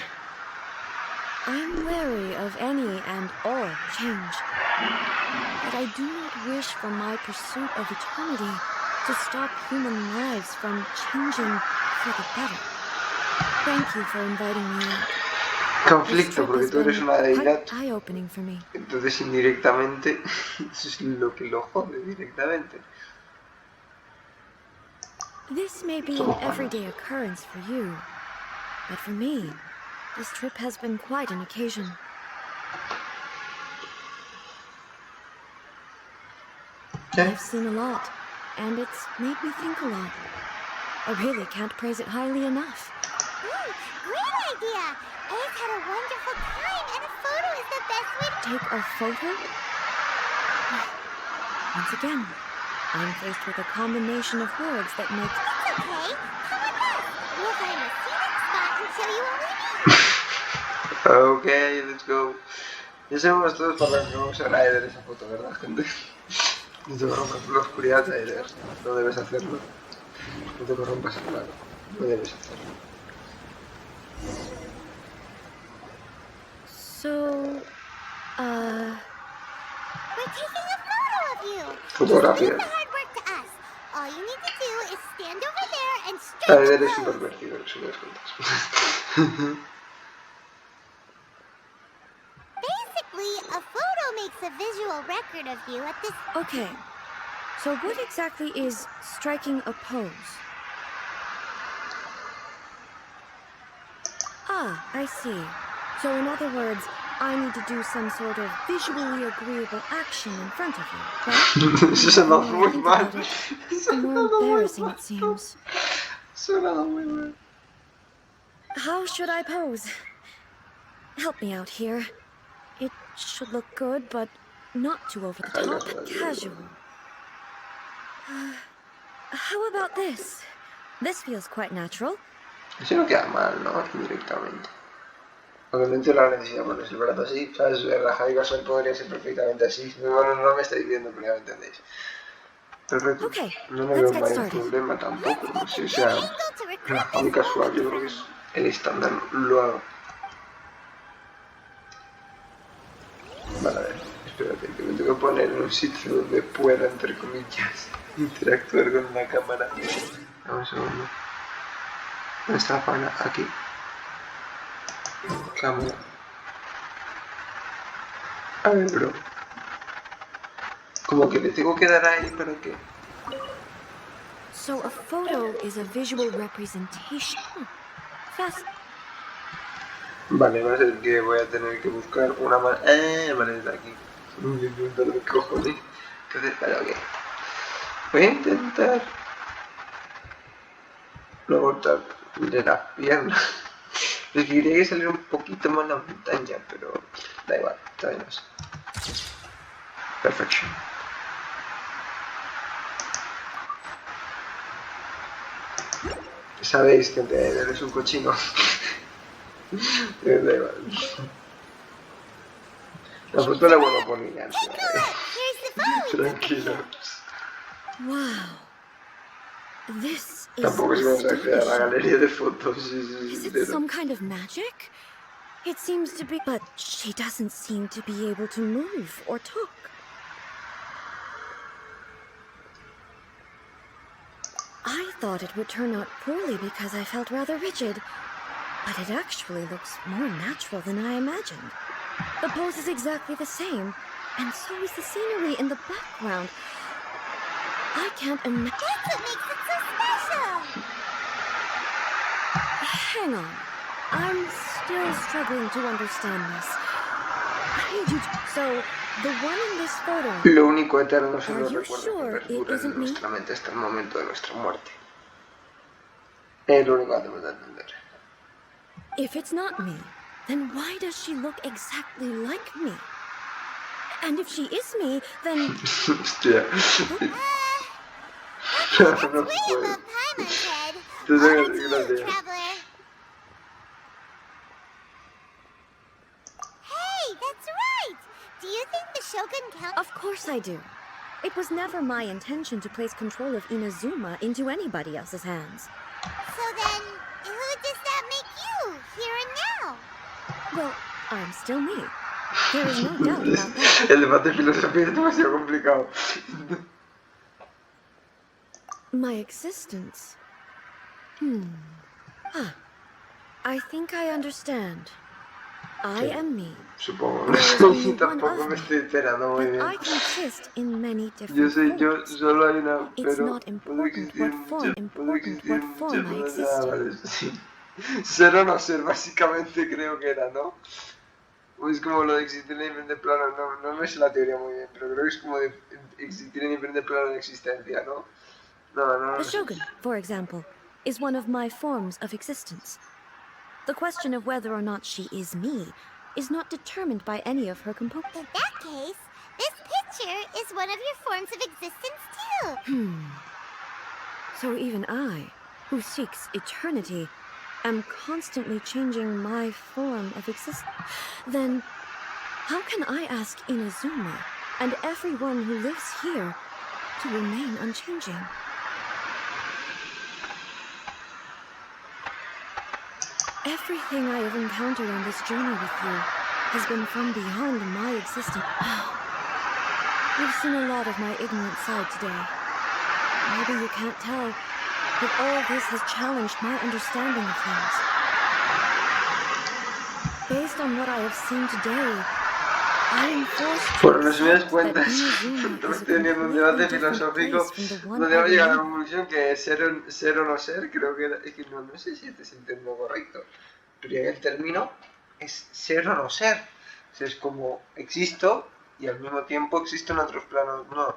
Speaker 8: I'm wary of any and all change. But I do not wish for my pursuit of eternity to stop human lives from changing for the better. Thank you for inviting me out.
Speaker 1: Conflicto, porque tú eres una deidad.
Speaker 8: Eye-opening for me.
Speaker 1: Entonces indirectamente, eso es lo que lo jode directamente.
Speaker 8: This may be an everyday occurrence for you, but for me, this trip has been quite an occasion. I've seen a lot, and it's made me think a lot. I really can't praise it highly enough.
Speaker 5: Great idea! Ace had a wonderful time, and a photo is the best way to...
Speaker 8: Take a photo? Once again, I'm faced with a combination of words that make...
Speaker 5: It's okay. Come with us. We'll find a scenic spot and show you what we mean.
Speaker 1: Okay, let's go. Ya sabemos todos para lo que vamos a Aider esa foto, ¿verdad, gente? No te corrompas por la oscuridad, Aider. No debes hacerlo. No te corrompas, claro. No debes hacerlo.
Speaker 5: So, we're taking a photo of you.
Speaker 1: Fotografía.
Speaker 5: Leave the hard work to us. All you need to do is stand over there and straight
Speaker 1: Aider es un pervertido, eso me das cuenta.
Speaker 5: A photo makes a visual record of you at this...
Speaker 8: Okay, so what exactly is striking a pose? Ah, I see. So in other words, I need to do some sort of visually agreeable action in front of you, right?
Speaker 1: Eso sonó muy mal.
Speaker 8: The more embarrassing it seems.
Speaker 1: Sonó muy mal.
Speaker 8: How should I pose? Help me out here. It should look good, but not too over the top. Casual. How about this? This feels quite natural.
Speaker 1: Eso no queda mal, ¿no? Directamente. Porque no entiendo la necesidad de ponerse el brazo así, ¿sabes? Relajado y casual podría ser perfectamente así. Bueno, no me estáis viendo, pero ya me entendéis. Perfecto. No me veo un mayor problema tampoco. No sé, o sea, relajado y casual, yo creo que es el estándar. Lo hago. Vale, a ver, espérate, que me tengo que poner en un sitio donde pueda, entre comillas, interactuar con la cámara. Dame un segundo. ¿Dónde está la página? Aquí. Cámara. A ver, bro. Como que le tengo que dar ahí para que...
Speaker 8: So a photo is a visual representation. Fast.
Speaker 1: Vale, va a ser que voy a tener que buscar una manera... vale, está aquí. Un dolor de cojones. Entonces, vale, ok. Voy a intentar Luego tal, de las piernas. Es que quería que salir un poquito más la montaña, pero da igual, todavía no sé. Perfecto. Sabéis que eres un cochino. Da igual. La foto la vuelvo a poner. Tranquilo.
Speaker 8: Wow. This is
Speaker 1: Tampoco es que vamos a crear la galería de fotos.
Speaker 8: Is it some kind of magic? It seems to be, but she doesn't seem to be able to move or talk. I thought it would turn out poorly because I felt rather rigid, but it actually looks more natural than I imagined. The pose is exactly the same, and so is the scenery in the background. I can't imagine.
Speaker 5: That's what makes it so special!
Speaker 8: Hang on. I'm still struggling to understand this. I need you to... So, the one in this photo...
Speaker 1: Lo único eterno son los
Speaker 8: Are you
Speaker 1: recuerdos
Speaker 8: sure
Speaker 1: que
Speaker 8: it
Speaker 1: perduran
Speaker 8: isn't
Speaker 1: en
Speaker 8: me?
Speaker 1: nuestra mente hasta el momento de nuestra muerte. Es lo único que hacemos de entender.
Speaker 8: If it's not me, then why does she look exactly like me? And if she is me, then...
Speaker 1: Hostia.
Speaker 5: That's way above Paimon's head.
Speaker 1: Entonces,
Speaker 5: Over to you,
Speaker 1: gracias.
Speaker 5: traveler. Hey, that's right! Do you think the Shogun counts?
Speaker 8: Of course I do. It was never my intention to place control of Inazuma into anybody else's hands.
Speaker 5: So then, who does that make you, here and now?
Speaker 8: Well, I'm still me. There is no doubt about that.
Speaker 1: El debate de filosofía es demasiado complicado.
Speaker 8: My existence. I think I understand. I am me.
Speaker 1: Supongo,
Speaker 8: There is only one
Speaker 1: tampoco
Speaker 8: of
Speaker 1: me
Speaker 8: me,
Speaker 1: estoy enterando muy
Speaker 8: but
Speaker 1: bien.
Speaker 8: I can exist in many
Speaker 1: Yo
Speaker 8: different
Speaker 1: soy yo,
Speaker 8: forms.
Speaker 1: solo hay una,
Speaker 8: It's
Speaker 1: pero
Speaker 8: not
Speaker 1: puedo
Speaker 8: important
Speaker 1: existir
Speaker 8: what form,
Speaker 1: mucho, puedo
Speaker 8: important
Speaker 1: existir
Speaker 8: what form I
Speaker 1: mucho.
Speaker 8: exist in.
Speaker 1: Vale, sí. Ser o no ser, básicamente creo que era, ¿no? O es como lo de existir en diferentes planos, no me sé la teoría muy bien, pero creo que es como de existir en diferentes planos de existencia, ¿no? No
Speaker 8: The
Speaker 1: sé.
Speaker 8: Shogun, for example, is one of my forms of existence. The question of whether or not she is me is not determined by any of her components.
Speaker 5: In that case, this picture is one of your forms of existence too.
Speaker 8: So even I, who seeks eternity, am constantly changing my form of existence. Then, how can I ask Inazuma and everyone who lives here to remain unchanging? Everything I have encountered on this journey with you has been from beyond my existence. You've seen a lot of my ignorant side today. Maybe you can't tell, but all this has challenged my understanding of things. Based on what I have seen today, I am forced to
Speaker 1: Por resumidas
Speaker 8: accept that
Speaker 1: cuentas,
Speaker 8: Inazuma
Speaker 1: estamos
Speaker 8: is a
Speaker 1: teniendo un
Speaker 8: completely
Speaker 1: debate
Speaker 8: different
Speaker 1: filosófico
Speaker 8: place from the one
Speaker 1: donde
Speaker 8: I
Speaker 1: hemos llegado a la
Speaker 8: remember.
Speaker 1: conclusión que ser o no ser, creo que era, es que no sé si este es el término correcto, pero ya que el término es ser o no ser. O sea, es como existo y al mismo tiempo existo en otros planos. No,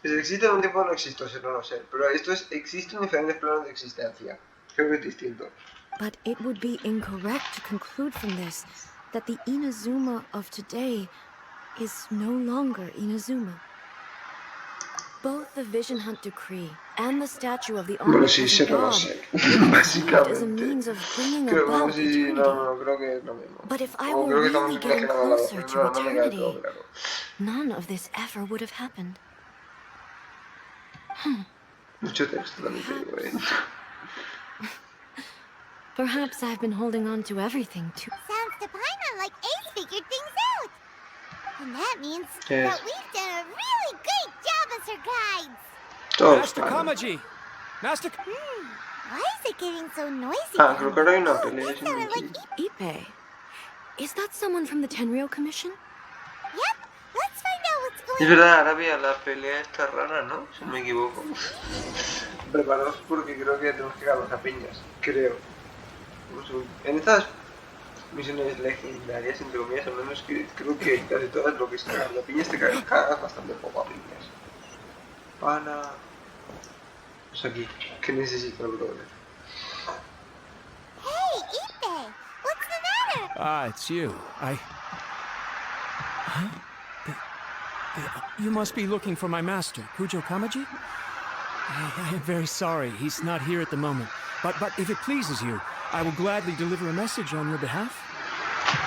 Speaker 1: es existo en un tiempo no existo, ser o no ser, pero esto es existo en diferentes planos de existencia. Creo que es distinto.
Speaker 8: But it would be incorrect to conclude from this that the Inazuma of today is no longer Inazuma. Both the Vision Hunt Decree and the statue of the
Speaker 1: Bueno, sí,
Speaker 8: Omnipresent
Speaker 1: ser o no
Speaker 8: God
Speaker 1: ser,
Speaker 8: were conceived as a
Speaker 1: básicamente.
Speaker 8: means of bringing
Speaker 1: Creo,
Speaker 8: about
Speaker 1: sí,
Speaker 8: eternity.
Speaker 1: no, creo que es lo mismo.
Speaker 8: But if I
Speaker 1: O
Speaker 8: were
Speaker 1: creo que estamos
Speaker 8: really getting
Speaker 1: imaginando la
Speaker 8: closer
Speaker 1: voz,
Speaker 8: to
Speaker 1: pero no me queda todo
Speaker 8: eternity,
Speaker 1: claro.
Speaker 8: none of this ever would have happened.
Speaker 1: Mucho texto también te digo, ¿eh?
Speaker 8: Perhaps I've been holding on to everything too.
Speaker 5: Sounds to Paimon like Ace figured things out. And that means
Speaker 1: Yes.
Speaker 5: that we've done a really great job as her guides.
Speaker 1: Todos
Speaker 10: Master
Speaker 1: claro.
Speaker 10: Kamaji! Master...
Speaker 5: Why is it getting so noisy?
Speaker 1: Creo que ahora hay una
Speaker 5: Oh,
Speaker 1: pelea
Speaker 5: that
Speaker 1: sin
Speaker 5: sounded like
Speaker 1: Genshin.
Speaker 8: Ipe. Is that someone from the Tenryou Commission?
Speaker 5: Yep, let's find out what's
Speaker 1: Es
Speaker 5: going on.
Speaker 1: verdad, ahora había la pelea esta rara, ¿no? Si no me equivoco. Preparaos porque creo que tenemos que agarrar a piñas. Creo. En estas misiones legendarias, entre comillas, al menos que creo que casi todas lo que es cagar la piñas te cagas bastante poco a piñas. Pana... Pues aquí, ¿qué necesito el brother?
Speaker 11: Ah, it's you. Huh? You must be looking for my master, Kujo Kamaji? I am very sorry, he's not here at the moment. But if it pleases you, I will gladly deliver a message on your behalf.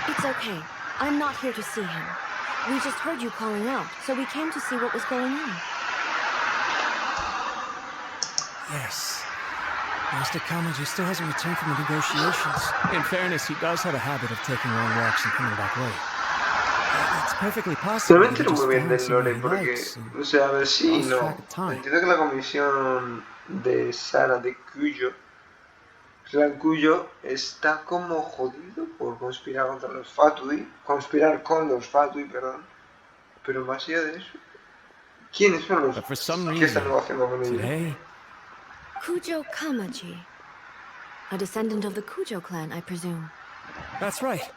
Speaker 8: It's okay. I'm not here to see him. We just heard you calling out, so we came to see what was going on.
Speaker 11: Yes. Master Kamaji still hasn't returned from the negotiations. In fairness, he does have a habit of taking long walks and coming back late. It's perfectly possible.
Speaker 1: No me entero muy bien del lore porque, o sea, a ver si no. Entiendo que la comisión de Sara de Cuyo, Clan Cuyo, está como jodido por conspirar contra los Fatui, conspirar con los Fatui, perdón. Pero más allá de eso, ¿quiénes son los que están negociando con ellos?
Speaker 8: Kujo Kamaji. A descendant of the Kujo clan, I presume.
Speaker 11: That's right.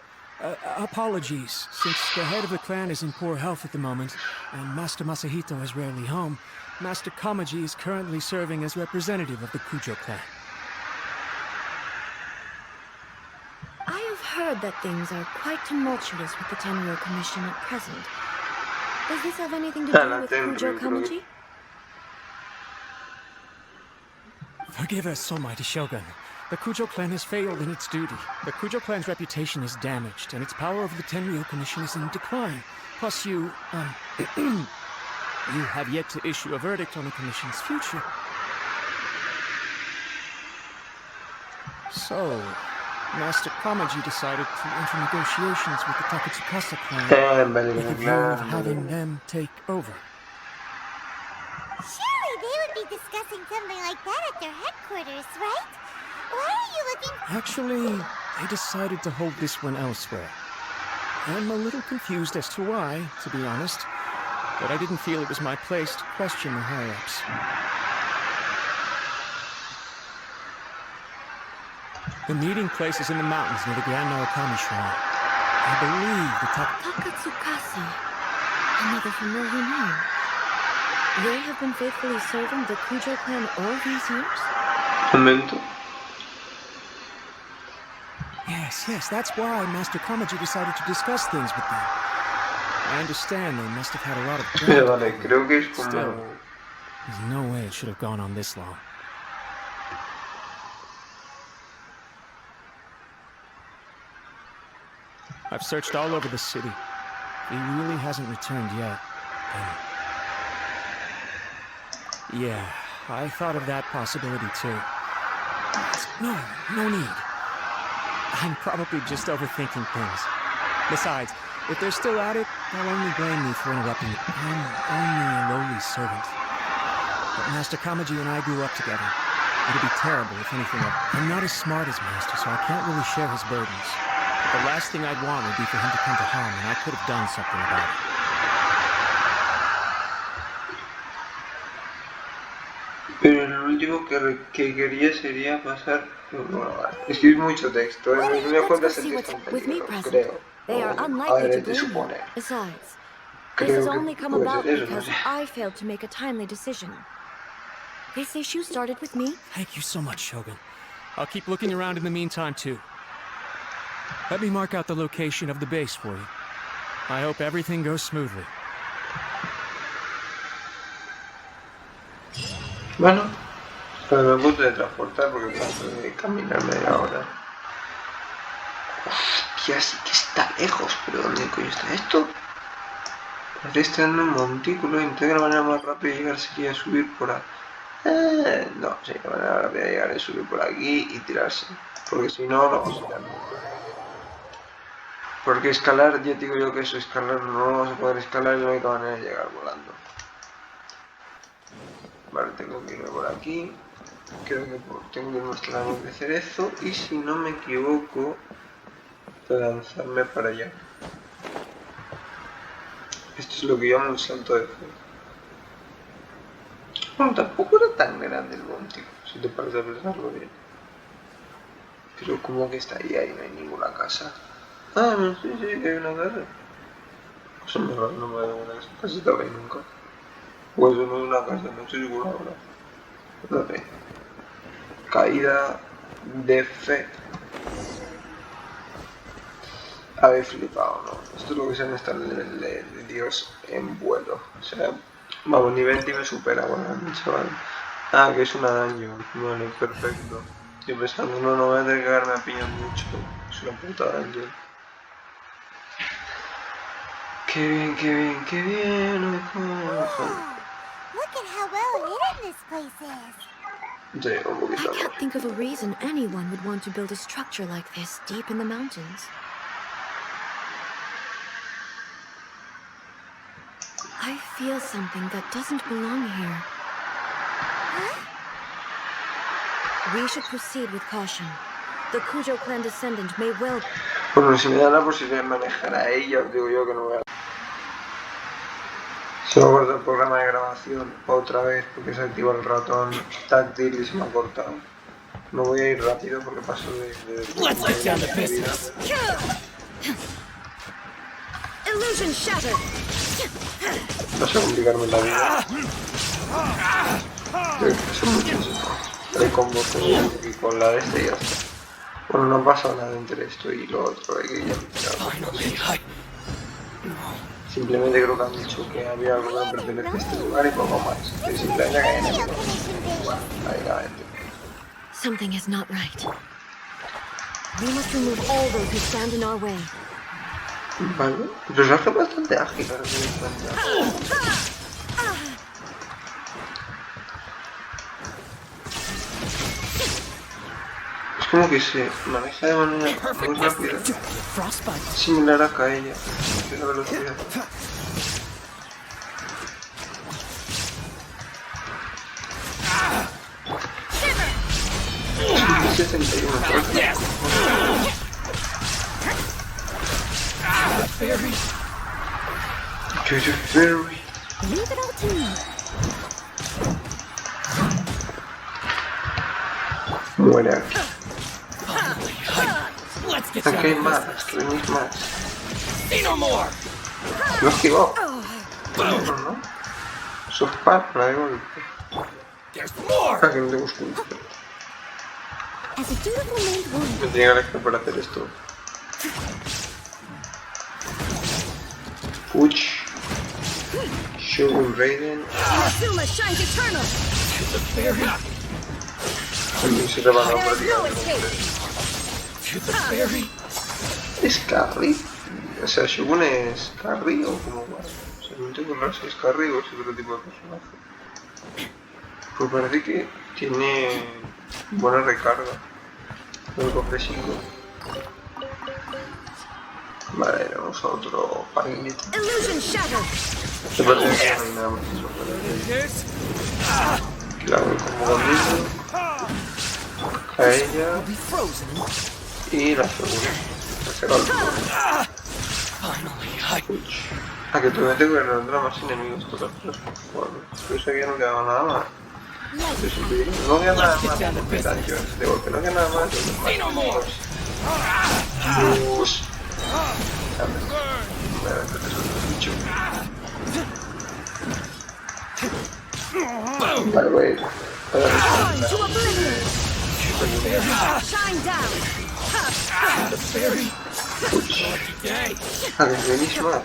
Speaker 11: Apologies, since the head of the clan is in poor health at the moment, and Master Masahito is rarely home, Master Kamaji is currently serving as representative of the Kujo clan.
Speaker 8: I have heard that things are quite tumultuous with the Tenryou Commission at present. Does this have anything to do with Kujo Kamaji?
Speaker 11: Forgive us, Almighty Shogun. The Kujo clan has failed in its duty. The Kujo clan's reputation is damaged, and its power over the Tenryou Commission is in decline. Plus, you have yet to issue a verdict on the Commission's future. So, Master Kamaji decided to enter negotiations with the Takatsukasa clan with the view of having them take over.
Speaker 5: Surely they would be discussing something like that at their headquarters, right? Why are you looking...
Speaker 11: Actually, they decided to hold this one elsewhere. I'm a little confused as to why, to be honest, but I didn't feel it was my place to question the higher-ups. The meeting place is in the mountains near the Grand Narukami Shrine. I believe the
Speaker 8: Takatsukasa. Another familiar name. They have been faithfully serving the Kujo clan all these years?
Speaker 1: Momento.
Speaker 11: Yes, that's why Master Kamaji decided to discuss things with them. I understand they must have had a lot of ground. Still, there's no way it should have gone on this long. I've searched all over the city. He really hasn't returned yet. Yeah, I thought of that possibility too. No need. I'm probably just overthinking things. Besides, if they're still at it, they'll only blame me for interrupting it. I'm only a lowly servant. But Master Kamaji and I grew up together. It'd be terrible if anything else. I'm not as smart as Master, so I can't really share his burdens. But the last thing I'd want would be for him to come to harm, and I could have done something about it.
Speaker 1: Pero lo último que quería sería pasar... Bueno, escribir mucho texto, me voy a contar creo.
Speaker 8: They are unlikely to blame you. Besides, this has only come about because I failed to make a timely decision. This issue started with me.
Speaker 11: Thank you so much, Shogun. I'll keep looking around in the meantime, too. Let me mark out the location of the base for you. I hope everything goes smoothly.
Speaker 1: Bueno, pues me puse de transportar porque paso de caminar media hora. Hostia, sí que está lejos, pero ¿dónde coño está esto? Está en un montículo, entonces la manera más rápida de llegar sería subir por aquí. No, sí, la manera rápida de llegar es subir por aquí y tirarse, porque si no, no vamos a llegar nunca. Porque escalar, ya digo yo que eso, escalar no vamos a poder escalar y la única manera de llegar volando. Vale, tengo que irme por aquí. Creo que tengo que ir mostrar algo de cerezo y si no me equivoco, lanzarme para allá. Esto es lo que llamo un salto de fe. Bueno, tampoco era tan grande el monte, si te parece pensarlo bien. Pero como que está ahí no hay ninguna casa. Ah, no, sí, que hay una casa. Eso es muy raro, no me veo una casa. Casi te veis nunca. O eso no es una casa, no estoy seguro ahora. Fíjate. Caída de fe. Habéis flipado, ¿no? Esto es lo que se está en el nivel de Dios en vuelo. O sea, vamos, ni 20 me supera, bueno, chaval. Ah, que es una dungeon. Vale, perfecto. Yo pensando, no voy a tener que darme a piñas mucho. Es una puta dungeon. Qué bien, qué bien, qué bien.
Speaker 5: Look at how well hidden this place is.
Speaker 1: Sí, un poquito
Speaker 8: I can't think of a reason anyone would want to build a structure like this deep in the mountains. I feel something that doesn't belong here.
Speaker 5: Huh?
Speaker 8: We should proceed with caution. The Kujo clan descendant may well...
Speaker 1: Bueno, si me da la posibilidad de manejar a ella, os digo yo que no voy a... Se me ha cortado el programa de grabación otra vez porque se activa el ratón táctil y se me ha cortado. No voy a ir rápido porque paso de
Speaker 8: Illusion shattered.
Speaker 1: Vas a complicarme la vida. Son muchísimos. El combo y con la de este ya está. Bueno, no pasa nada entre esto y lo otro, hay que ya mirar. Simplemente creo que han dicho que había algo que no pertenece a este lugar y poco más. Que simplemente que hay enemigos. Bueno, básicamente.
Speaker 8: Something is not right. We must remove all those who stand in our way.
Speaker 1: Vale, el personaje es bastante ágil, ahora me doy cuenta. Es como que se maneja de manera muy rápida, similar a Kaella, de la velocidad. 61, Fairy.
Speaker 5: Leave it all to me.
Speaker 1: Muera. Aquí hay más, que venís más. Lo he esquivado. No. Sos para de golpe. Para que no te busque un...
Speaker 5: As a dutiful maid woman.
Speaker 1: Me tenía que alejar para hacer esto. Puch. Shogun Raiden.
Speaker 8: Inazuma shines eternal.
Speaker 1: También se le van a
Speaker 8: There is no
Speaker 1: prácticamente.
Speaker 8: escape.
Speaker 1: ¿Es Carry? O sea, Shogun es Carry o como va. O sea, no tengo claro si es Carry o es otro tipo de personaje. Pues parece que tiene buena recarga. El cofre 5. Vale, vamos a otro paquetito.
Speaker 8: Illusion shattered.
Speaker 1: Se parece que no hay nada más que eso. Aquí la hago como conmigo. A ella. Y la segunda. La segunda. A que promete que encontrar más enemigos todas las cosas. Yo sabía que no quedaba nada más. No queda nada más de complicaciones de golpe, no queda nada más de enemigos. Dios. Vale, voy.
Speaker 8: To oblivion. Shine down.
Speaker 1: A que venís más.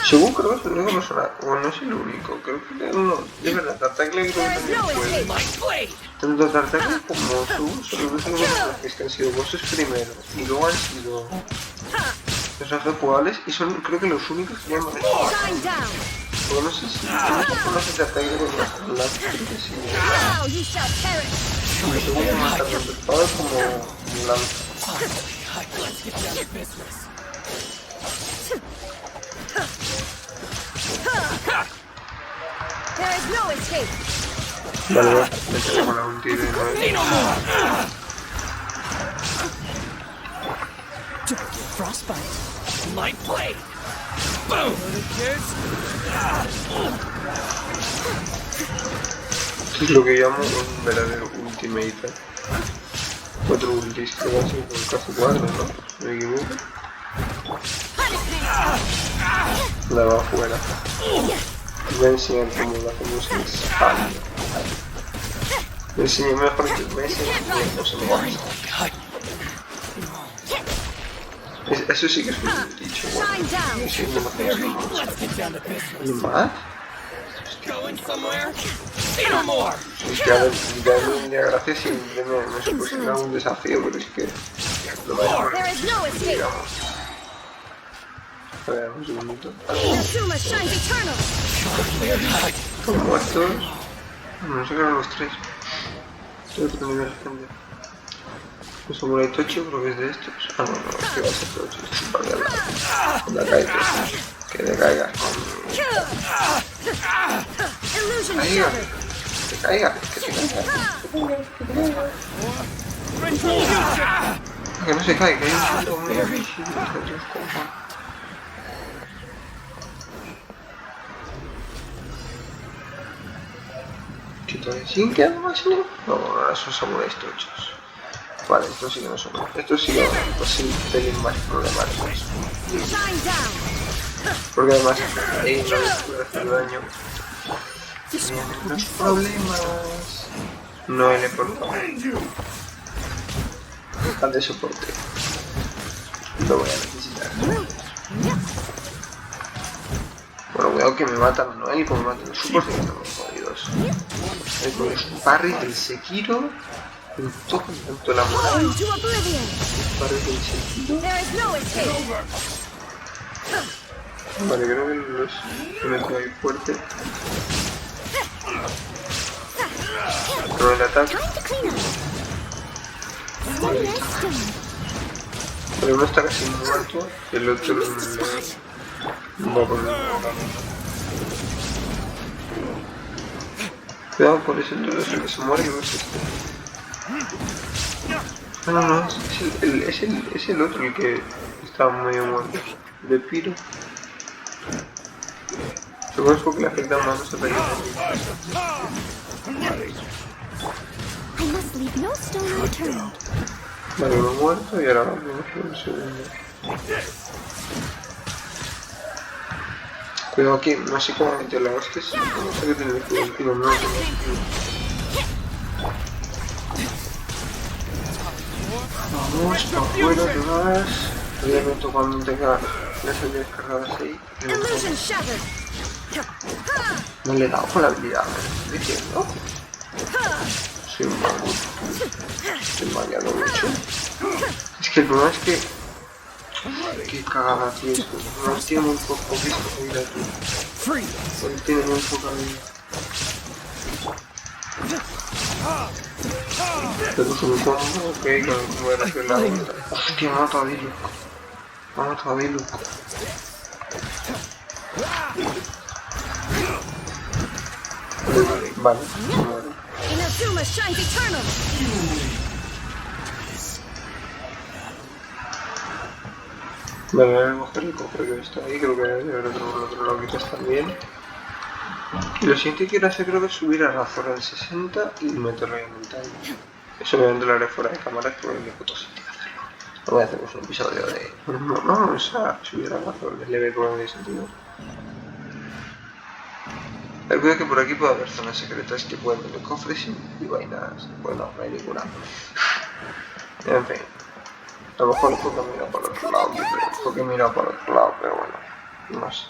Speaker 1: Según creo que es el único personaje, bueno, no es el único, creo que tiene uno, de verdad, Tartagle creo que también puede. Tanto Tartagle como tú son los dos personajes que han sido bosses primero y luego han sido personajes jugables y son creo que los únicos que llaman esto. Pero no sé si conoces Tartagle con las creo que sí. Me tengo que matar tanto espadas como lanza.
Speaker 8: There is no escape.
Speaker 1: Vale, me tengo la ulti de 9.
Speaker 7: Frostbite. Light blade. Boom.
Speaker 1: Esto es lo que llamo un verdadero ultimate. 4 ultis que van a ser casi 4, ¿no? Me equivoco. La va afuera. Voy a enseñar cómo lo hacemos en España. Me enseñé mejor que me enseñé cómo se lo vamos a Eso sí que es un dicho. Bueno, sí, no ¿y más? Ya me daría gracia si me supusiera un desafío, pero es que lo vaya a poner, digamos. A ver, un segundito. ¿Son muertos? No sé qué eran los tres. Tengo que terminar de defender. Un samurai tocho, creo que es de estos. Ah, no, es que va a ser tocho. Esto es un par de alados. Anda, cállate. Que te caigas. Caiga. Que caiga. Que te caiga. Que no se caiga, que hay un punto muy difícil. ¿Sin que algo más? No, ahora son samuráis tochos. Vale, estos sí que no son. Estos sí que pues, un pelín más problemáticos. Porque además ahí no les puede hacer daño. Los problemas. No L por favor. Al de soporte. Lo voy a necesitar. Bueno, cuidado que me matan, no él, como me matan los supports, que estamos jodidos. Con los parries del Sekiro. Un toque tanto la moral. Los parries del Sekiro. Vale, creo que los meto ahí fuerte. Pero el ataque. Vale. Pero uno está casi muerto. El otro va por el cuidado por ese otro, es el que se muere y no es este. No, es el otro el que está medio muerto. De Piro. Seguro es porque le afecta más ese peligro. Vale, uno muerto y ahora vamos a un segundo. Cuidado aquí, no sé cómo meter la hostia, no sé qué tener que decir, no. Vamos, para afuera, que más. Obviamente cuando tenga las habilidades cargadas ahí. No le he dado con la habilidad, me estoy diciendo. Soy un mago. Estoy mareado mucho. Es que el problema es que... Qué cagada, tío. Es que no tiene muy poco visto vida, tío. No tiene muy poca vida. Pero es un combo, ok, con voy a hacer la otra. Hostia, me ha matado a Diluc. Me ha matado a Diluc. Vale, vale, voy a coger el cofre que está ahí, creo que el otro lo quitas también. Y lo siguiente que quiero hacer creo que es subir a Razor en 60 y meterlo ahí en el time. Eso obviamente lo haré fuera de cámaras porque me puto sentido hacerlo. No voy a hacer un episodio de... No, o sea, subir a Razor es leve porque no tiene sentido. Recuerda que por aquí puede haber zonas secretas que pueden tener cofres y vainas. Bueno, no hay ninguna. En fin. A lo mejor porque he mirado por el otro lado, pero bueno, no sé.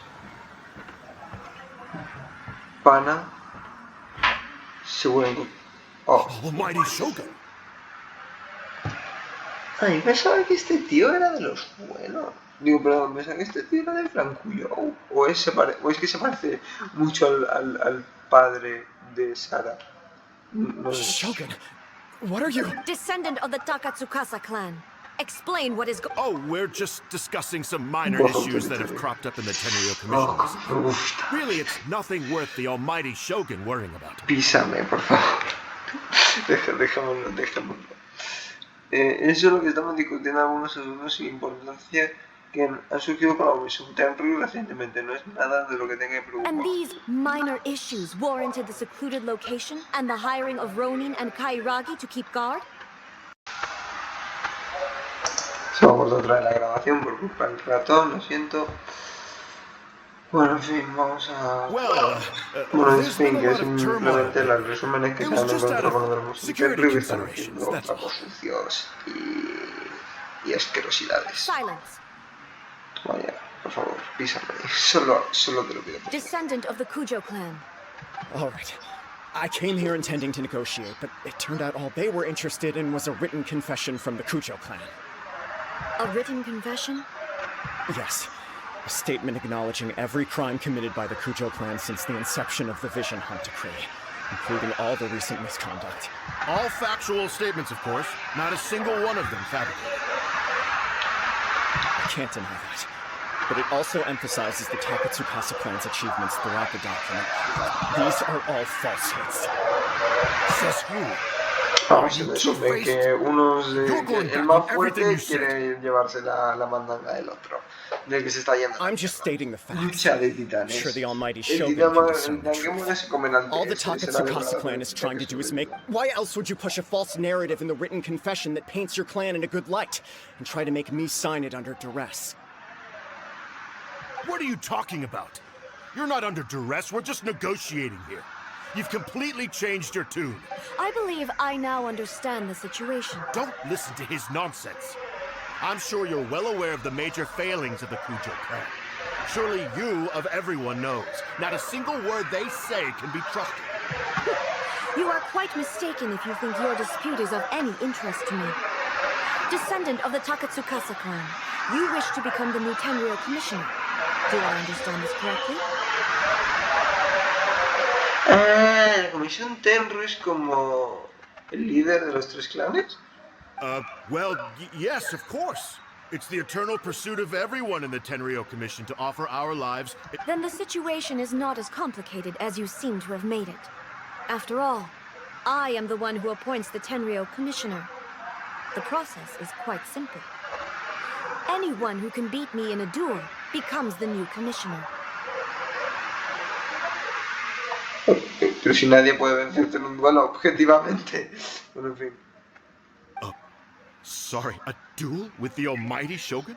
Speaker 1: Pana. Seguro que... Oh.
Speaker 12: Almighty Shogun.
Speaker 1: Ay, pensaba que este tío era de los buenos. Digo, perdón, pensaba que este tío era de Francuyo. O es que se parece mucho al padre de Sara. No sé.
Speaker 11: Shogun, what are you?
Speaker 8: Descendant of the Takatsukasa clan. Explain what is
Speaker 12: Oh, we're just discussing some minor issues that have cropped up in the Tenryo commissions. Really, it's nothing worth the almighty Shogun worrying about.
Speaker 1: Písame, por favor. Dejémoslo. Eso es lo que estamos discutiendo algunos asuntos sin importancia que han surgido con la Misión Tenryo recientemente. No es nada de lo que tenga que preocupar.
Speaker 8: And these minor issues warranted the secluded location and the hiring of Ronin and Kairagi to keep guard?
Speaker 1: Se me ha vuelto otra vez la grabación por culpa del ratón, lo siento. Bueno, en fin, vamos a... Bueno, en fin, que es simplemente los resúmenes que se han encontrado con los músicos que están haciendo trapos sucios y asquerosidades.
Speaker 8: Silence.
Speaker 1: Vaya, por favor, písame. Solo te lo pido.
Speaker 8: Descendant of the Kujo clan.
Speaker 3: All right. I came here intending to negotiate, but it turned out all they were interested in was a written confession from the Kujo clan.
Speaker 8: A written confession?
Speaker 3: Yes. A statement acknowledging every crime committed by the Kujo clan since the inception of the Vision Hunt Decree, including all the recent misconduct.
Speaker 12: All factual statements, of course. Not a single one of them fabricated.
Speaker 3: I can't deny that. But it also emphasizes the Takatsukasa clan's achievements throughout the document. These are all falsehoods.
Speaker 12: Says who?
Speaker 1: Vamos, en eso de que unos el más fuerte quiere llevarse la mandanga del otro, del que se está yendo.
Speaker 3: I'm just stating the facts.
Speaker 1: Lucha de titanes.
Speaker 3: Sure, the almighty
Speaker 1: El
Speaker 3: Shogun
Speaker 1: titán
Speaker 3: can discern the
Speaker 1: que muere
Speaker 3: truth.
Speaker 1: se comen al
Speaker 3: All the Takatsukasa clan is trying to do is make... Why else would you push a false narrative in the written confession that paints your clan in a good light and try to make me sign it under duress?
Speaker 12: What are you talking about? You're not under duress, we're just negotiating here. You've completely changed your tune.
Speaker 8: I believe I now understand the situation.
Speaker 12: Don't listen to his nonsense. I'm sure you're well aware of the major failings of the Kujo clan. Surely you, of everyone, knows. Not a single word they say can be trusted.
Speaker 8: You are quite mistaken if you think your dispute is of any interest to me. Descendant of the Takatsukasa clan, you wish to become the new Tenryou commissioner. Do I understand this correctly?
Speaker 1: La comisión Tenryou es como el líder de los tres clanes.
Speaker 12: Well, yes, of course. It's the eternal pursuit of everyone in the Tenryou Commission to offer our lives...
Speaker 8: Then the situation is not as complicated as you seem to have made it. After all, I am the one who appoints the Tenryou Commissioner. The process is quite simple. Anyone who can beat me in a duel becomes the new commissioner.
Speaker 1: Pero si nadie puede vencerte en un duelo objetivamente. Bueno, en fin.
Speaker 12: Sorry, a duel with the almighty Shogun?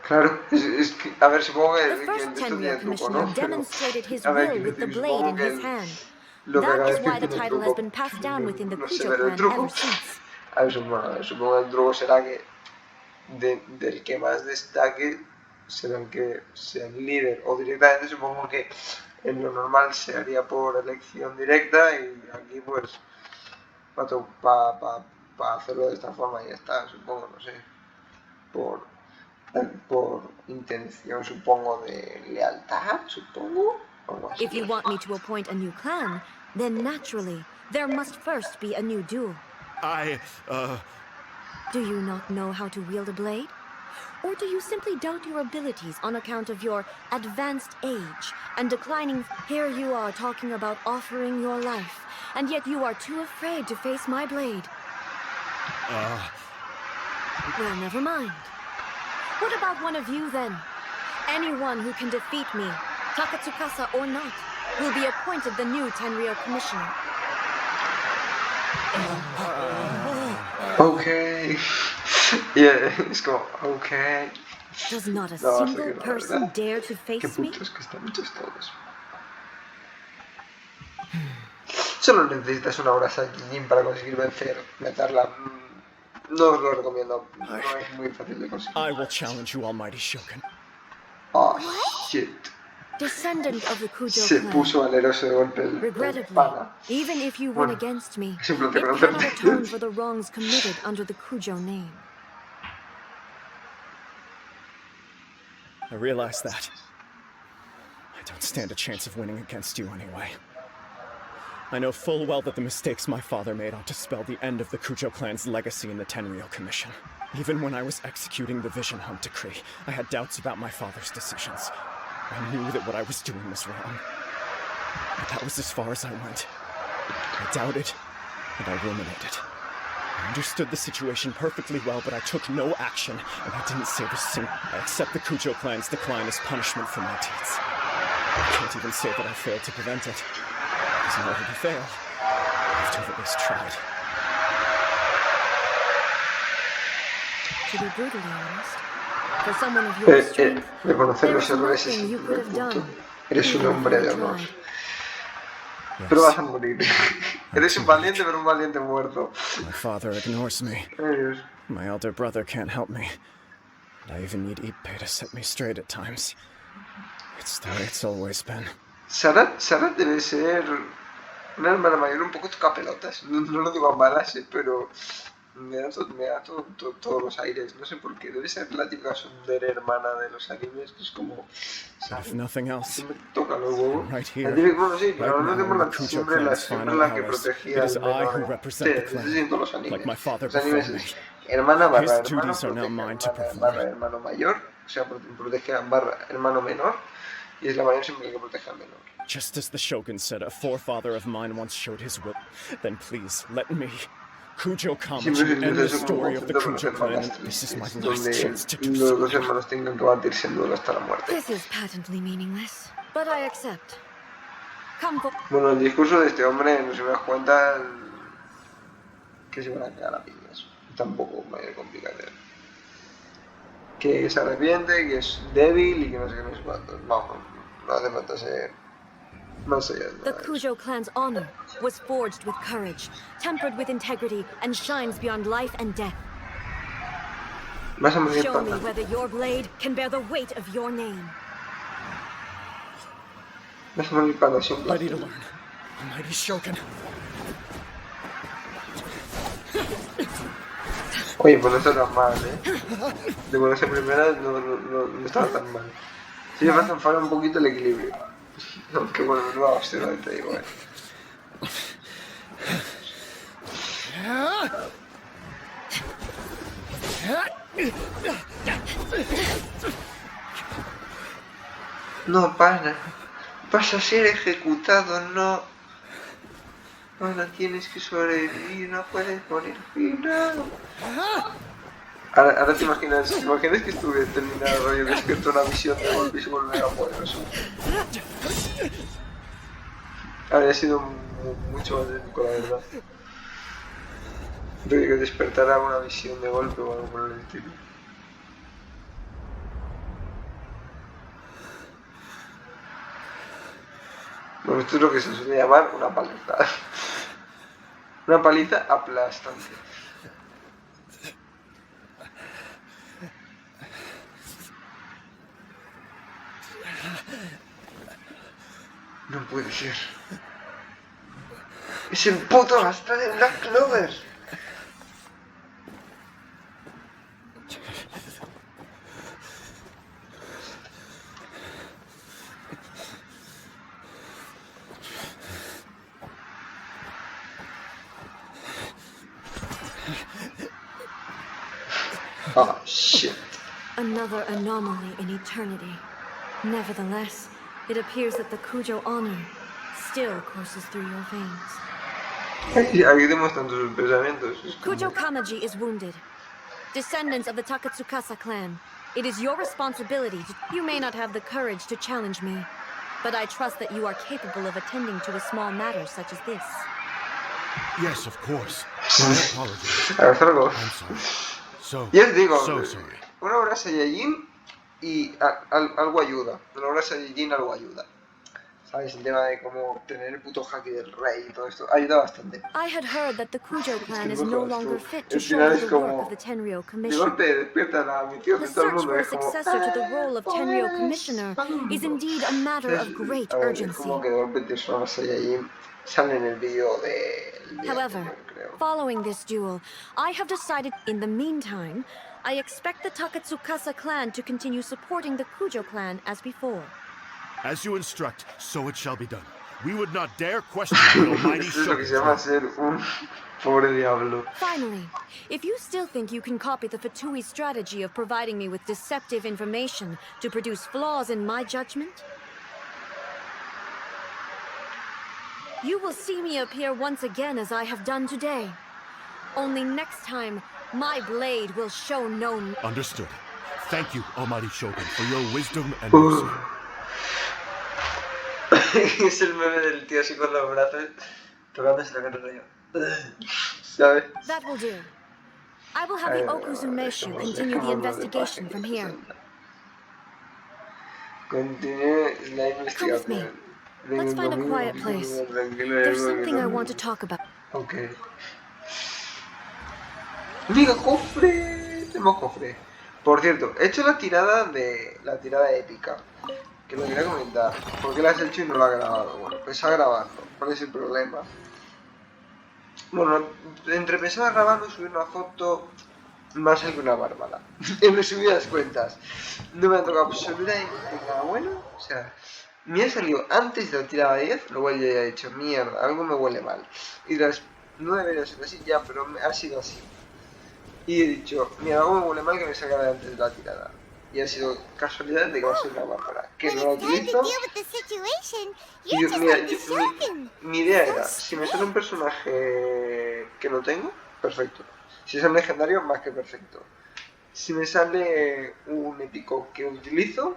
Speaker 1: Claro, es que, a ver, supongo que
Speaker 8: The first Tenryou commissioner demonstrated his will with the blade in his hand. That is why the title has been passed down within the Kujo clan ever since.
Speaker 1: A ver, supongo que el truco será que del que más destaque será el que sea el líder, o directamente supongo que en lo normal se haría por elección directa y aquí pues para hacerlo de esta forma y ya está, supongo, no sé, por intención, supongo, de lealtad, supongo, algo así.
Speaker 8: If you want me to appoint a new clan, then naturally, there must first be a new duel. Do you not know how to wield a blade? Or do you simply doubt your abilities on account of your advanced age and declining? Here you are talking about offering your life, and yet you are too afraid to face my blade. Well, never mind. What about one of you, then? Anyone who can defeat me, Takatsukasa or not, will be appointed the new Tenryou commissioner.
Speaker 1: Okay. Yeah, it's go, okay.
Speaker 8: Does not a single person dare to face me?
Speaker 1: Que están muchos todos. Solo necesitas una hora Saiyajin para conseguir vencerla. No os lo recomiendo, no es muy fácil de conseguir.
Speaker 3: I will challenge you, almighty Shogun.
Speaker 1: Oh, shit.
Speaker 8: Descendant of the Kujo
Speaker 1: Se
Speaker 8: clan.
Speaker 1: puso valeroso de golpe el pana.
Speaker 8: Even if you win against me, it
Speaker 1: Simplemente
Speaker 8: cannot atone for the wrongs committed under the Kujo name.
Speaker 3: I realize that. I don't stand a chance of winning against you anyway. I know full well that the mistakes my father made ought to spell the end of the Kujo clan's legacy in the Tenryou Commission. Even when I was executing the Vision Hunt Decree, I had doubts about my father's decisions. I knew that what I was doing was wrong. But that was as far as I went. I doubted, and I ruminated. I understood the situation perfectly well, but I took no action, and I didn't save a single. I accept the Kujo clan's decline as punishment for my deeds. I can't even say that I failed to prevent it. Because in order to fail, I have to have at least tried.
Speaker 8: To be brutally honest, for someone of your strength,
Speaker 1: reconocer
Speaker 8: there
Speaker 1: los
Speaker 8: is
Speaker 1: errores es
Speaker 8: nothing you
Speaker 1: el
Speaker 8: could
Speaker 1: primer
Speaker 8: have
Speaker 1: punto.
Speaker 8: done.
Speaker 1: Eres un
Speaker 8: even if
Speaker 1: hombre
Speaker 8: you
Speaker 1: de
Speaker 8: had
Speaker 1: honor.
Speaker 8: tried.
Speaker 1: Pero vas a morir. Eres un valiente, pero un valiente muerto.
Speaker 3: My father ignores me.
Speaker 1: Ay, Dios.
Speaker 3: My elder brother can't help me. I even need Ippei to set me straight at times. It's the way it's always been.
Speaker 1: Sara debe ser una hermana mayor un poco tocapelotas. No lo digo a malas, pero me da todos los aires. No sé por qué. Debe ser la típica tsundere hermana de los animes, que es como...
Speaker 3: If nothing else,
Speaker 1: siempre toca los huevos.
Speaker 3: right here,
Speaker 1: Bueno, sí, pero
Speaker 3: right
Speaker 1: no
Speaker 3: now,
Speaker 1: tenemos
Speaker 3: when the Kujo clans
Speaker 1: siempre
Speaker 3: final
Speaker 1: la que
Speaker 3: hours,
Speaker 1: protegía
Speaker 3: it is
Speaker 1: al
Speaker 3: I who
Speaker 1: menor.
Speaker 3: represent the
Speaker 1: Sí,
Speaker 3: clan,
Speaker 1: en todos los animes.
Speaker 3: like my father
Speaker 1: Los animes
Speaker 3: before me.
Speaker 1: es hermana barra
Speaker 3: His
Speaker 1: hermano,
Speaker 3: duties are now
Speaker 1: protege
Speaker 3: mine to
Speaker 1: hermana
Speaker 3: perform.
Speaker 1: barra hermano mayor, o sea, protege a barra hermano menor, y es la mayor siempre que protege al menor.
Speaker 3: Just as the Shogun said a forefather of mine once showed his will, then please let me, Kujo Kamaji, end the story of the Kujo clan, and this is my last chance to do so.
Speaker 1: Los dos hermanos tengan que batirse en duelo hasta la muerte.
Speaker 8: This is patently meaningless, but I accept. Come for...
Speaker 1: Bueno, el discurso de este hombre, no se me das cuenta que se van a quedar a piñas. Tampoco me complica de que se arrepiente, que es débil y que no sé qué, no sé cuánto. No hace falta ser más allá de
Speaker 8: The
Speaker 1: nada.
Speaker 8: Kujo clan's honor was forged with courage, tempered with integrity, and shines beyond life and death.
Speaker 1: Vas a morir
Speaker 8: Show me
Speaker 1: pata.
Speaker 8: whether your blade can bear the weight of your name.
Speaker 1: Vas a morir pata, si un
Speaker 3: Ready to
Speaker 1: placer.
Speaker 3: learn. Almighty Shogun.
Speaker 1: Oye, pues no está tan mal, ¿eh? De ponerse primera no estaba tan mal. Sí, me hace falta un poquito el equilibrio. Aunque bueno, no va a ser, te digo, No, pana. Vas a ser ejecutado, no. Pana, tienes que sobrevivir, no puedes morir final. Ahora te imaginas que estuve terminado el rollo, que es que esto es una misión de golpe y se vuelve a poderoso. Habría sido mucho más épico, la verdad. Creo que despertará una visión de golpe o algo por el estilo. Bueno, esto es lo que se suele llamar una paliza. Una paliza aplastante. No puede ser. Es el puto Astra de Black Clover. Oh, shit.
Speaker 8: Another anomaly in eternity. Nevertheless, it appears that the Kujo honor still courses through your veins.
Speaker 1: Aquí demuestran sus pensamientos.
Speaker 8: Kujo Kamaji is wounded. Descendants of the Takatsukasa clan, it is your responsibility to... You may not have the courage to challenge me, but I trust that you are capable of attending to a small matter such as this.
Speaker 12: Yes, of course. My apologies.
Speaker 1: A ver, algo.
Speaker 12: I'm sorry.
Speaker 1: Ya os digo,
Speaker 12: So sorry.
Speaker 1: una hora Saiyajin y algo ayuda. Una hora Saiyajin algo ayuda. ¿Sabes? El tema de cómo tener el puto haki del rey y todo esto ayuda bastante.
Speaker 8: I had heard that the Kujo clan is no longer fit to
Speaker 1: El final
Speaker 8: shoulder
Speaker 1: es
Speaker 8: the work
Speaker 1: como...
Speaker 8: of the Tenryo
Speaker 1: De
Speaker 8: Commission.
Speaker 1: golpe despierta la misión
Speaker 8: The
Speaker 1: de todo el
Speaker 8: search
Speaker 1: mundo.
Speaker 8: for a
Speaker 1: Es como...
Speaker 8: successor to the role of Tenryo Commissioner is indeed a matter of great
Speaker 1: A ver, es
Speaker 8: urgency.
Speaker 1: como que de golpe tienes una Saiyajin. Sale en el vídeo de...
Speaker 8: However, following this duel, I have decided in the meantime, I expect the Takatsukasa clan to continue supporting the Kujo clan as before.
Speaker 12: As you instruct, so it shall be done. We would not dare question the almighty
Speaker 1: Eso es lo que se llama
Speaker 12: Shogun.
Speaker 1: ser un pobre diablo.
Speaker 8: Finally, if you still think you can copy the Fatui strategy of providing me with deceptive information to produce flaws in my judgment, you will see me appear once again as I have done today. Only next time, my blade will show no...
Speaker 12: Understood. Thank you, almighty Shogun, for your wisdom and mercy.
Speaker 1: Es el meme del tío así con los brazos tocándose la cara. ¿Sabes?
Speaker 8: That will do. I will have the Okuzumeshu continue the investigation from here.
Speaker 1: Continúe la
Speaker 8: Come with me.
Speaker 1: investigación.
Speaker 8: Let's find a quiet place. There's something I want to talk about.
Speaker 1: Ok. ¡Mira, cofre! Tenemos cofre. Por cierto, he hecho la tirada épica, que lo quería comentar. ¿Por qué la has hecho y no la has grabado? Bueno, pensaba grabarlo. ¿Cuál es el problema? Bueno, entre pensaba grabarlo y subir una foto más que una bárbara. En resumidas cuentas, no me ha tocado absolutamente nada bueno. O sea, me ha salido antes de la tirada 10, lo cual ya he dicho, mierda, algo me huele mal. Y no debería ser así ya, pero ha sido así. Y he dicho, mira, algo me huele mal que me sacara antes de la tirada. Y ha sido casualidad de que va a ser una bárbara, que no la utilizo. Y yo, mira, mi idea era, si me sale un personaje que no tengo, perfecto. Si es un legendario, más que perfecto. Si me sale un épico que utilizo,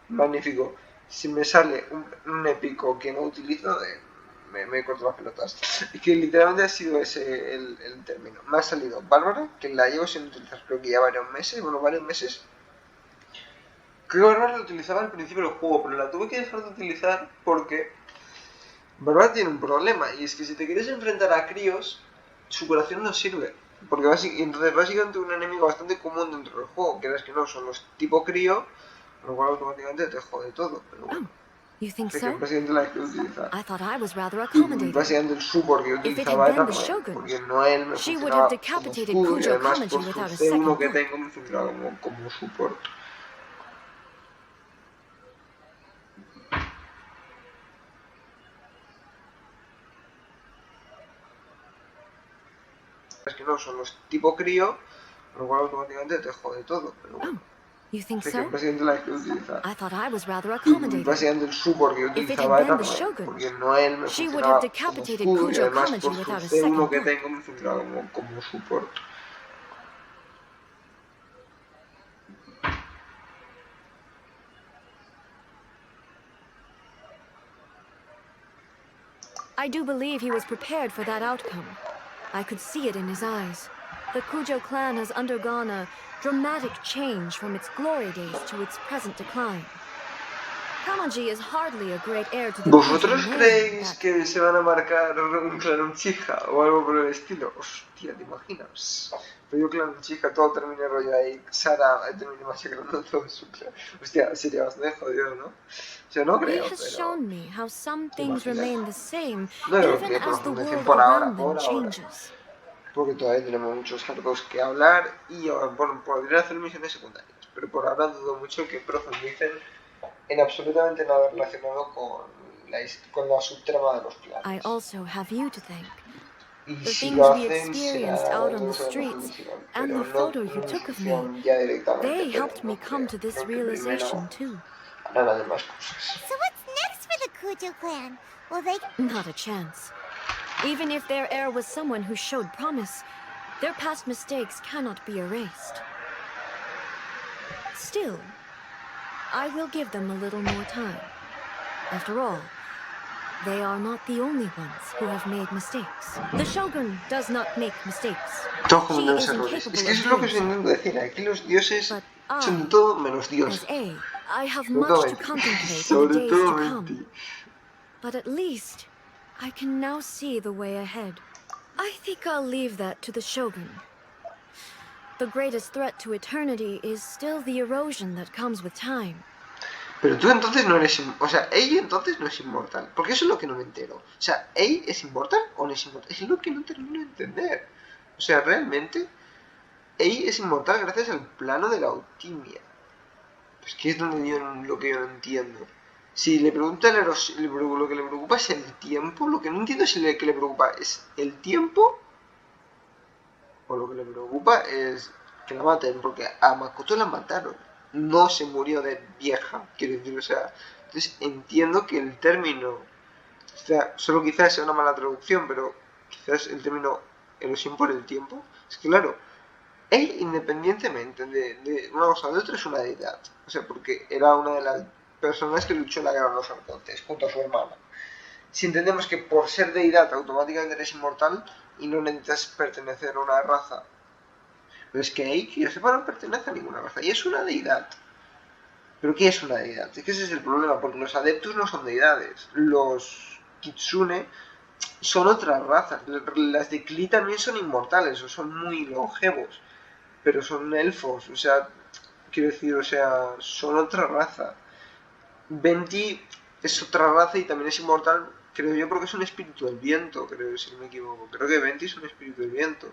Speaker 1: magnífico. Si me sale un épico que no utilizo, me corto las pelotas. Es que literalmente ha sido ese el término. Me ha salido Bárbara, que la llevo sin utilizar creo que ya varios meses. Creo que Bárbara la utilizaba al principio del juego, pero la tuve que dejar de utilizar porque Bárbara tiene un problema, y es que si te quieres enfrentar a críos, su curación no sirve. Porque entonces básicamente un enemigo bastante común dentro del juego, que no, son los tipo crío, lo cual automáticamente te jode todo, pero bueno.
Speaker 8: You think
Speaker 1: Así
Speaker 8: so?
Speaker 1: que básicamente la que utiliza.
Speaker 8: I thought I was rather
Speaker 1: Y
Speaker 8: accommodating.
Speaker 1: básicamente el support que yo
Speaker 8: If it
Speaker 1: utilizaba
Speaker 8: had
Speaker 1: era
Speaker 8: been the
Speaker 1: Noel,
Speaker 8: Shogun,
Speaker 1: porque Noel me
Speaker 8: she would have
Speaker 1: funcionaba como
Speaker 8: decapitated
Speaker 1: escudo y
Speaker 8: Kujo
Speaker 1: además
Speaker 8: Kamaji
Speaker 1: por su
Speaker 8: without a
Speaker 1: C1
Speaker 8: second
Speaker 1: que
Speaker 8: thought.
Speaker 1: tengo me funcionaba como support. Es que no, son los tipo crío, lo cual automáticamente te jode todo, pero bueno.
Speaker 8: You think
Speaker 1: Así que
Speaker 8: so?
Speaker 1: básicamente la que yo utilizaba.
Speaker 8: I thought I was rather
Speaker 1: Y
Speaker 8: accommodating.
Speaker 1: básicamente el support que yo
Speaker 8: If it
Speaker 1: utilizaba
Speaker 8: had
Speaker 1: era
Speaker 8: been the
Speaker 1: Noel,
Speaker 8: Shogun,
Speaker 1: porque Noel me
Speaker 8: she would have
Speaker 1: funcionaba como
Speaker 8: decapitated
Speaker 1: escudo y
Speaker 8: Kujo
Speaker 1: además
Speaker 8: Kamaji
Speaker 1: por su
Speaker 8: without a
Speaker 1: C1
Speaker 8: second
Speaker 1: que
Speaker 8: thought.
Speaker 1: tengo me funcionaba como support.
Speaker 8: I do believe he was prepared for that outcome. I could see it in his eyes. The Kujo clan has undergone a dramatic change from its glory days to its present decline. Kamaji is hardly a great heir to the
Speaker 1: ¿Vosotros
Speaker 8: Kujo name,
Speaker 1: creéis
Speaker 8: but
Speaker 1: que se van a marcar un clan Uchiha o algo por el estilo? Hostia, ¿te imaginas? Pero yo clan Uchiha todo termine rollo ahí, Sara termine masacrando todo su clan. Hostia, sería bastante jodido, ¿no? O sea, no
Speaker 8: he
Speaker 1: creo,
Speaker 8: has
Speaker 1: pero...
Speaker 8: shown me how some
Speaker 1: ¿te
Speaker 8: things
Speaker 1: imaginas?
Speaker 8: remain the same
Speaker 1: No creo
Speaker 8: even
Speaker 1: que
Speaker 8: as the
Speaker 1: profundicen
Speaker 8: world
Speaker 1: por ahora,
Speaker 8: around them changes.
Speaker 1: porque todavía tenemos muchos arcos que hablar y bueno, podrían hacer misiones secundarias, pero por ahora dudo mucho que profundicen en absolutamente nada relacionado con la subtrama de los clanes.
Speaker 8: I also have you to thank.
Speaker 1: Y
Speaker 8: The
Speaker 1: si
Speaker 8: things
Speaker 1: lo
Speaker 8: we
Speaker 1: hacen
Speaker 8: experienced
Speaker 1: será
Speaker 8: out on the
Speaker 1: todos en
Speaker 8: streets
Speaker 1: Misión,
Speaker 8: and
Speaker 1: pero
Speaker 8: the
Speaker 1: no
Speaker 8: photo you
Speaker 1: en
Speaker 8: took of me,
Speaker 1: Misión ya directamente,
Speaker 8: they
Speaker 1: pero
Speaker 8: helped
Speaker 1: no
Speaker 8: me come to
Speaker 1: creo.
Speaker 8: this
Speaker 1: Creo que
Speaker 8: realization
Speaker 1: primero
Speaker 8: too.
Speaker 1: harán las demás cosas.
Speaker 5: So what's next for the Kujo clan? Will they...
Speaker 8: Not a chance. Even if their heir was someone who showed promise, their past mistakes cannot be erased. Still, I will give them a little more time. After all, they are not the only ones who have made mistakes. The Shogun does not make mistakes.
Speaker 1: Todos
Speaker 8: She
Speaker 1: cometemos
Speaker 8: is
Speaker 1: errores. Es
Speaker 8: incapable
Speaker 1: que
Speaker 8: of
Speaker 1: eso es lo que
Speaker 8: doing
Speaker 1: os
Speaker 8: so.
Speaker 1: intento decir. Aquí los dioses
Speaker 8: But
Speaker 1: son de
Speaker 8: I,
Speaker 1: todo menos dioses.
Speaker 8: as A, I have
Speaker 1: Sobre todo
Speaker 8: much to
Speaker 1: Menti.
Speaker 8: contemplate in the
Speaker 1: Sobre
Speaker 8: days
Speaker 1: todo
Speaker 8: to
Speaker 1: Menti.
Speaker 8: come. But at least, I can now see the way ahead. I think I'll leave that to the Shogun. The greatest threat to eternity is still the erosion that comes with time.
Speaker 1: Pero tú entonces no eres... O sea, Ei entonces no es inmortal. Porque eso es lo que no me entero. O sea, ¿Ei es inmortal o no es inmortal? Es lo que no termino de entender. O sea, realmente... Ei es inmortal gracias al plano de la alquimia. Pues que es donde lo que yo no entiendo. Si le pregunta lo que le preocupa es el tiempo, lo que no entiendo es que le preocupa es el tiempo o lo que le preocupa es que la maten, porque a Makoto la mataron, no se murió de vieja, quiero decir, o sea, entonces entiendo que el término, solo quizás sea una mala traducción, pero quizás el término erosión por el tiempo, es que claro, él independientemente de una cosa o de otra es una deidad, o sea, porque era una de las personas que luchó en la guerra de los arcontes junto a su hermana. Si entendemos que por ser deidad automáticamente eres inmortal y no necesitas pertenecer a una raza, pero es que ahí, que yo sepa, no pertenece a ninguna raza y es una deidad. ¿Pero qué es una deidad? Es que ese es el problema, porque los adeptos no son deidades, los kitsune son otras razas, las de Klee también son inmortales o son muy longevos, pero son elfos, o sea, Quiero decir, o sea, son otra raza. Venti es otra raza y también es inmortal, creo yo, porque es un espíritu del viento, creo, si no me equivoco. Creo que Venti es un espíritu del viento.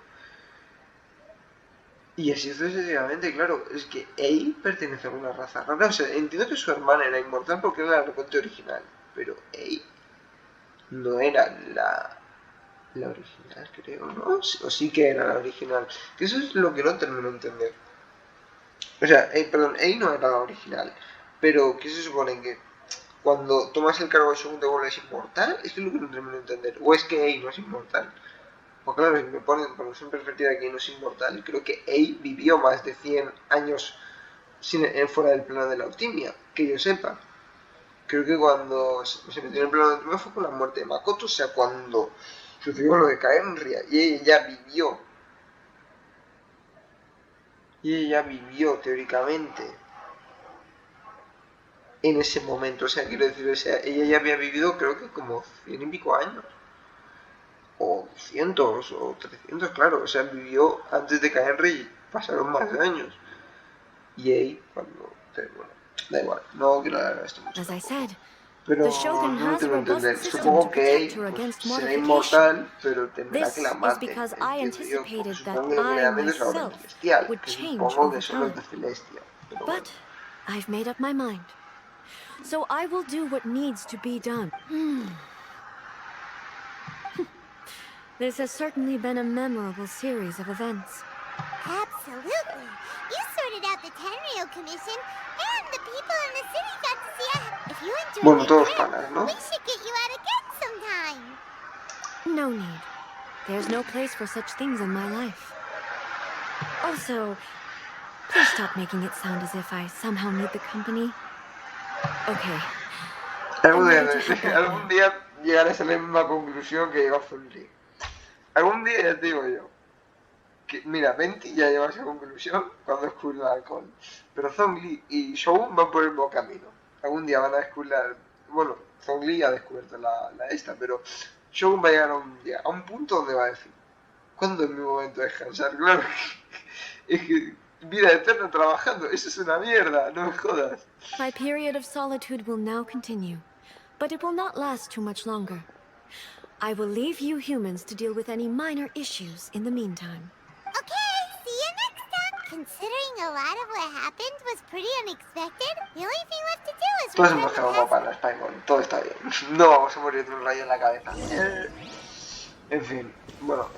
Speaker 1: Y así sucesivamente, claro, es que Ei pertenece a una raza rara. O sea, entiendo que su hermana era inmortal porque era la recuento original, pero Ei no era la original, creo, ¿no? O sí que era la original. Que eso es lo que no termino de entender. O sea, perdón, Ei no era la original, pero ¿qué se supone? Que cuando tomas el cargo de Shogun te vuelves inmortal. Esto es lo que no termino de entender. O es que Ei no es inmortal. Pues claro, si me ponen en perspectiva de que no es inmortal, creo que Ei vivió más de 100 años fuera del plano de la alquimia, que yo sepa. Creo que cuando se metió en el plano de la alquimia fue con la muerte de Makoto, o sea, cuando sucedió lo de Kaenria, y ella ya vivió. Y ella ya vivió, teóricamente, en ese momento. O sea, quiero decir, o sea, ella ya había vivido, creo que como 100 y pico años. O 200 o 300, claro. O sea, vivió antes de Kaenria y pasaron más de años. Y ahí, cuando... Bueno, da igual, no quiero hablar de esto mucho. Pero no tengo que entender. Supongo que Ei pues, será inmortal, pero tendrá que la maten. Entiendo yo, porque supongo que realmente es la orden celestial. Que supongo que son los de Celestia. Pero bueno.
Speaker 8: I've made up my mind. So I will do what needs to be done. This has certainly been a memorable series of events.
Speaker 5: Absolutely. You sorted out the Tenryo Commission, and the people in the city got to see us. If you enjoyed the trip, we should get you out again sometime.
Speaker 8: No need. There's no place for such things in my life. Also, please stop making it sound as if I somehow need the company. Okay.
Speaker 1: Algún día llegaré a la misma conclusión que llegó Zunli. Algún día ya te digo yo. Que, mira, Venti ya lleva esa conclusión cuando descubrió el alcohol. Pero Zhongli y Shogun van por el mismo camino. Algún día van a descubrir. Bueno, Zhongli ya ha descubierto la esta, pero Shogun va a llegar a un punto donde va a decir: ¿cuándo es mi momento de descansar? Claro, es que vida eterna trabajando, eso es una mierda, no me jodas.
Speaker 8: My period of solitude will now continue, but it will not last too much longer. I will leave you humans to deal with any minor issues in the meantime.
Speaker 5: Okay, see you next time. Considering a lot of what happened was pretty unexpected, the only thing left to do is...
Speaker 1: Todos hemos quedado como panas, Paimon, todo está bien. No vamos a morir de un rayo en la cabeza. En fin, bueno,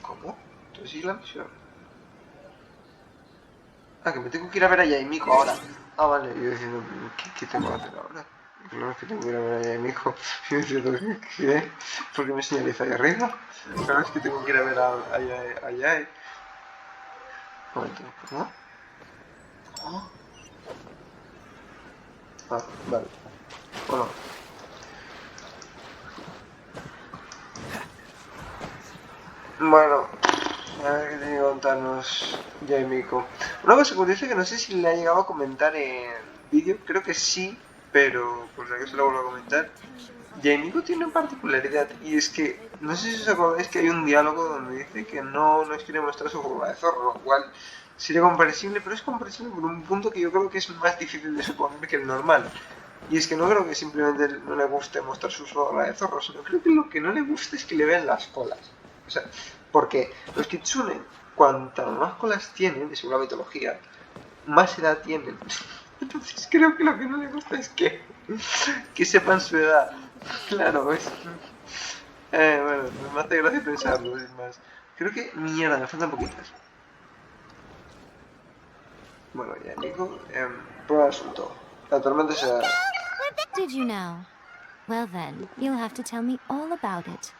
Speaker 1: ¿cómo? ¿Entonces sí la misión? Ah, que me tengo que ir a ver a Yaimiko ahora. Ah, vale, yo diciendo, ¿qué tengo que hacer ahora? Claro, es que tengo que ir a ver a Yaimiko. Yo diciendo, ¿qué? ¿Por qué me señaliza ahí arriba? Claro, es que tengo que ir a ver a Yai. Un momento, ¿no? ¿Cómo? Ah, vale. Bueno. Bueno, a ver qué tiene que contarnos Yaimiko. Una cosa curiosa que no sé si le ha llegado a comentar en vídeo, creo que sí, pero por si acaso lo vuelvo a comentar. Yaimiko tiene una particularidad y es que, no sé si os acordáis que hay un diálogo donde dice que no nos quiere mostrar su forma de zorro, lo cual sería comprensible, pero es comprensible por un punto que yo creo que es más difícil de suponer que el normal. Y es que no creo que simplemente no le guste mostrar su forma de zorro, sino creo que lo que no le gusta es que le vean las colas. O sea, porque los kitsune, cuantas más colas tienen, según la mitología, más edad tienen. Entonces creo que lo que no le gusta es que sepan su edad. Claro, es... bueno, me hace gracia pensarlo, es más. Creo que... Mierda, me faltan poquitas. Bueno, ya, Nico, prueba el asunto. La tormenta se da...
Speaker 6: Did you know? Well then, you'll have to tell me all about it.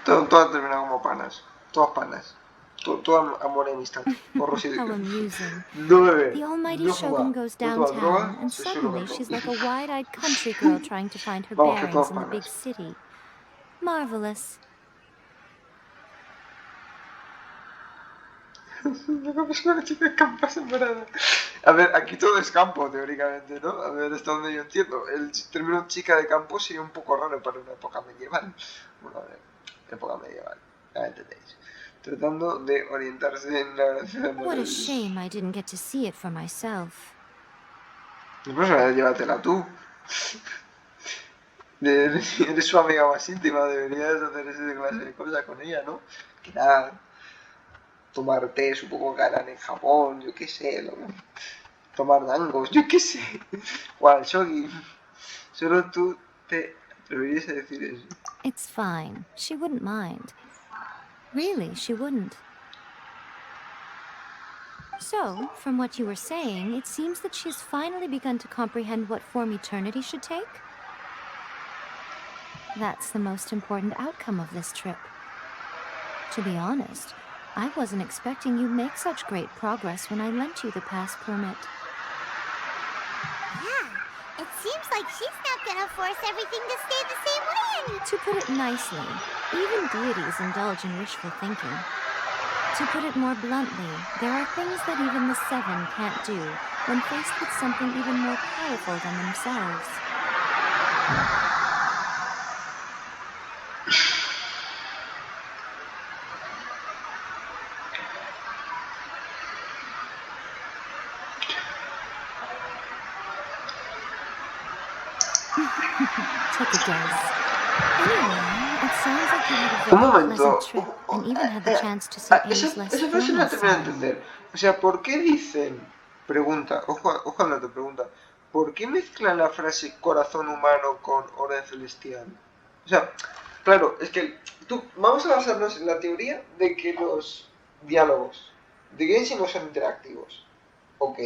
Speaker 1: Todas terminan como panas. Todas panas. Todo amor y amistad. Porros y
Speaker 6: How amusing.
Speaker 1: No bebe.
Speaker 6: The almighty
Speaker 1: No
Speaker 6: Shogun goes downtown, and suddenly she's like a wide-eyed country girl trying to find her bearings in the big city. Marvelous.
Speaker 1: Una chica de campo sembrada. A ver, aquí todo es campo, teóricamente, ¿no? A ver, hasta donde yo entiendo. El término chica de campo sería un poco raro para una época medieval. Bueno, a ver, época medieval, ya entendéis. tratando de orientarse en la ciudad.
Speaker 6: What a shame I didn't get to see it for myself.
Speaker 1: Pues llévatela tú. Eres su amiga más íntima, deberías hacer esa clase de cosas con ella, ¿no? Quedar, tomar té, supongo que harán en Japón, yo qué sé, tomar dangos, yo qué sé. Guau, Shogi, solo tú te atreverías a decir eso.
Speaker 6: It's fine. She wouldn't mind. Really, she wouldn't. So, from what you were saying, it seems that she's finally begun to comprehend what form eternity should take? That's the most important outcome of this trip. To be honest, I wasn't expecting you'd make such great progress when I lent you the pass permit.
Speaker 5: Yeah, it seems like she's not gonna force everything to stay the same way.
Speaker 6: To put it nicely, even deities indulge in wishful thinking. To put it more bluntly, there are things that even the Seven can't do when faced with something even more powerful than themselves. Take a guess. Anyway, it sounds like you had a very pleasant trip and even had the chance to see A's less
Speaker 1: Esa frase no la termino de
Speaker 6: side.
Speaker 1: entender. O sea, ¿por qué dicen? Pregunta, ojo al dato, pregunta. ¿Por qué mezclan la frase corazón humano con orden celestial? O sea, claro, es que vamos a basarnos en la teoría de que los diálogos de Genshin no son interactivos. Ok.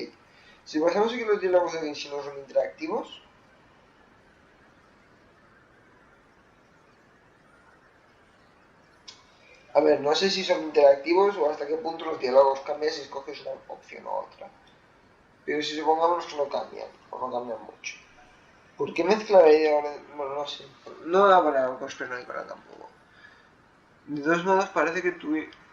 Speaker 1: Si basamos en que los diálogos de Genshin no son interactivos, a ver, no sé si son interactivos o hasta qué punto los diálogos cambian si escoges una opción u otra. Pero si supongamos que no cambian, o no cambian mucho. ¿Por qué mezclar la idea? Bueno, no sé. No da para conspiranoica tampoco. De todos modos, parece que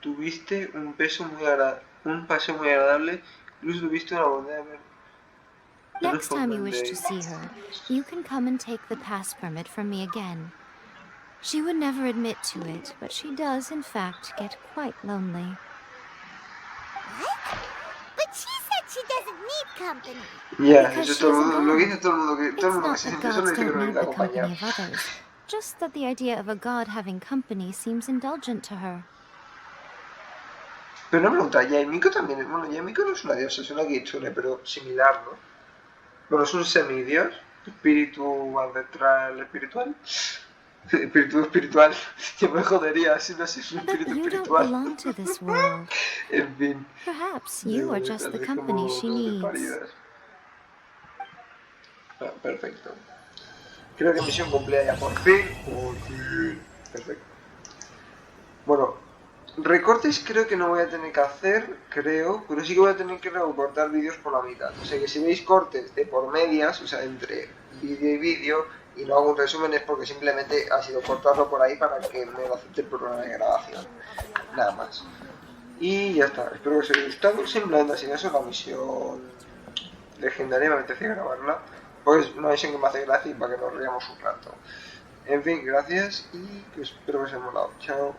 Speaker 1: tuviste un paseo muy agradable. Incluso tuviste una bondad de ver.
Speaker 6: Next time you wish to see her, you can come and take the pass permit from me again. She would never admit to it, but she does, in fact, get quite lonely.
Speaker 5: What? But she said she doesn't need company.
Speaker 1: Yeah, eso todo el mundo, lo que dice todo el mundo que se
Speaker 6: It's
Speaker 1: siente
Speaker 6: not
Speaker 1: solo
Speaker 6: that
Speaker 1: dice que
Speaker 6: gods
Speaker 1: no
Speaker 6: don't need
Speaker 1: necesita
Speaker 6: the company
Speaker 1: acompañar.
Speaker 6: of others, just that the idea of a god having company seems indulgent to her.
Speaker 1: Pero una pregunta, Yaimiko también, bueno, Yaimiko no es una diosa, es una Kitsune, pero similar, ¿no? Bueno, es un semidios, espíritu ancestral espiritual. Espíritu espiritual, yo me jodería si no soy un
Speaker 6: But
Speaker 1: espíritu
Speaker 6: you don't
Speaker 1: espiritual.
Speaker 6: belong to this world.
Speaker 1: En fin.
Speaker 6: Perhaps you are just the company she needs.
Speaker 1: Ah, perfecto. Creo que misión cumplida ya, por fin. Por fin. Perfecto. Bueno, recortes creo que no voy a tener que hacer, creo, pero sí que voy a tener que recortar vídeos por la mitad. O sea que si veis cortes de por medias, o sea, entre vídeo y vídeo, y no hago un resumen es porque simplemente ha sido cortarlo por ahí para que me lo acepte el programa de grabación. Nada más. Y ya está, espero que os haya gustado. Simplemente así eso, la misión legendaria me apetecía grabarla. Pues una misión que me hace gracia y para que nos riamos un rato. En fin, gracias y espero que os haya molado. Chao.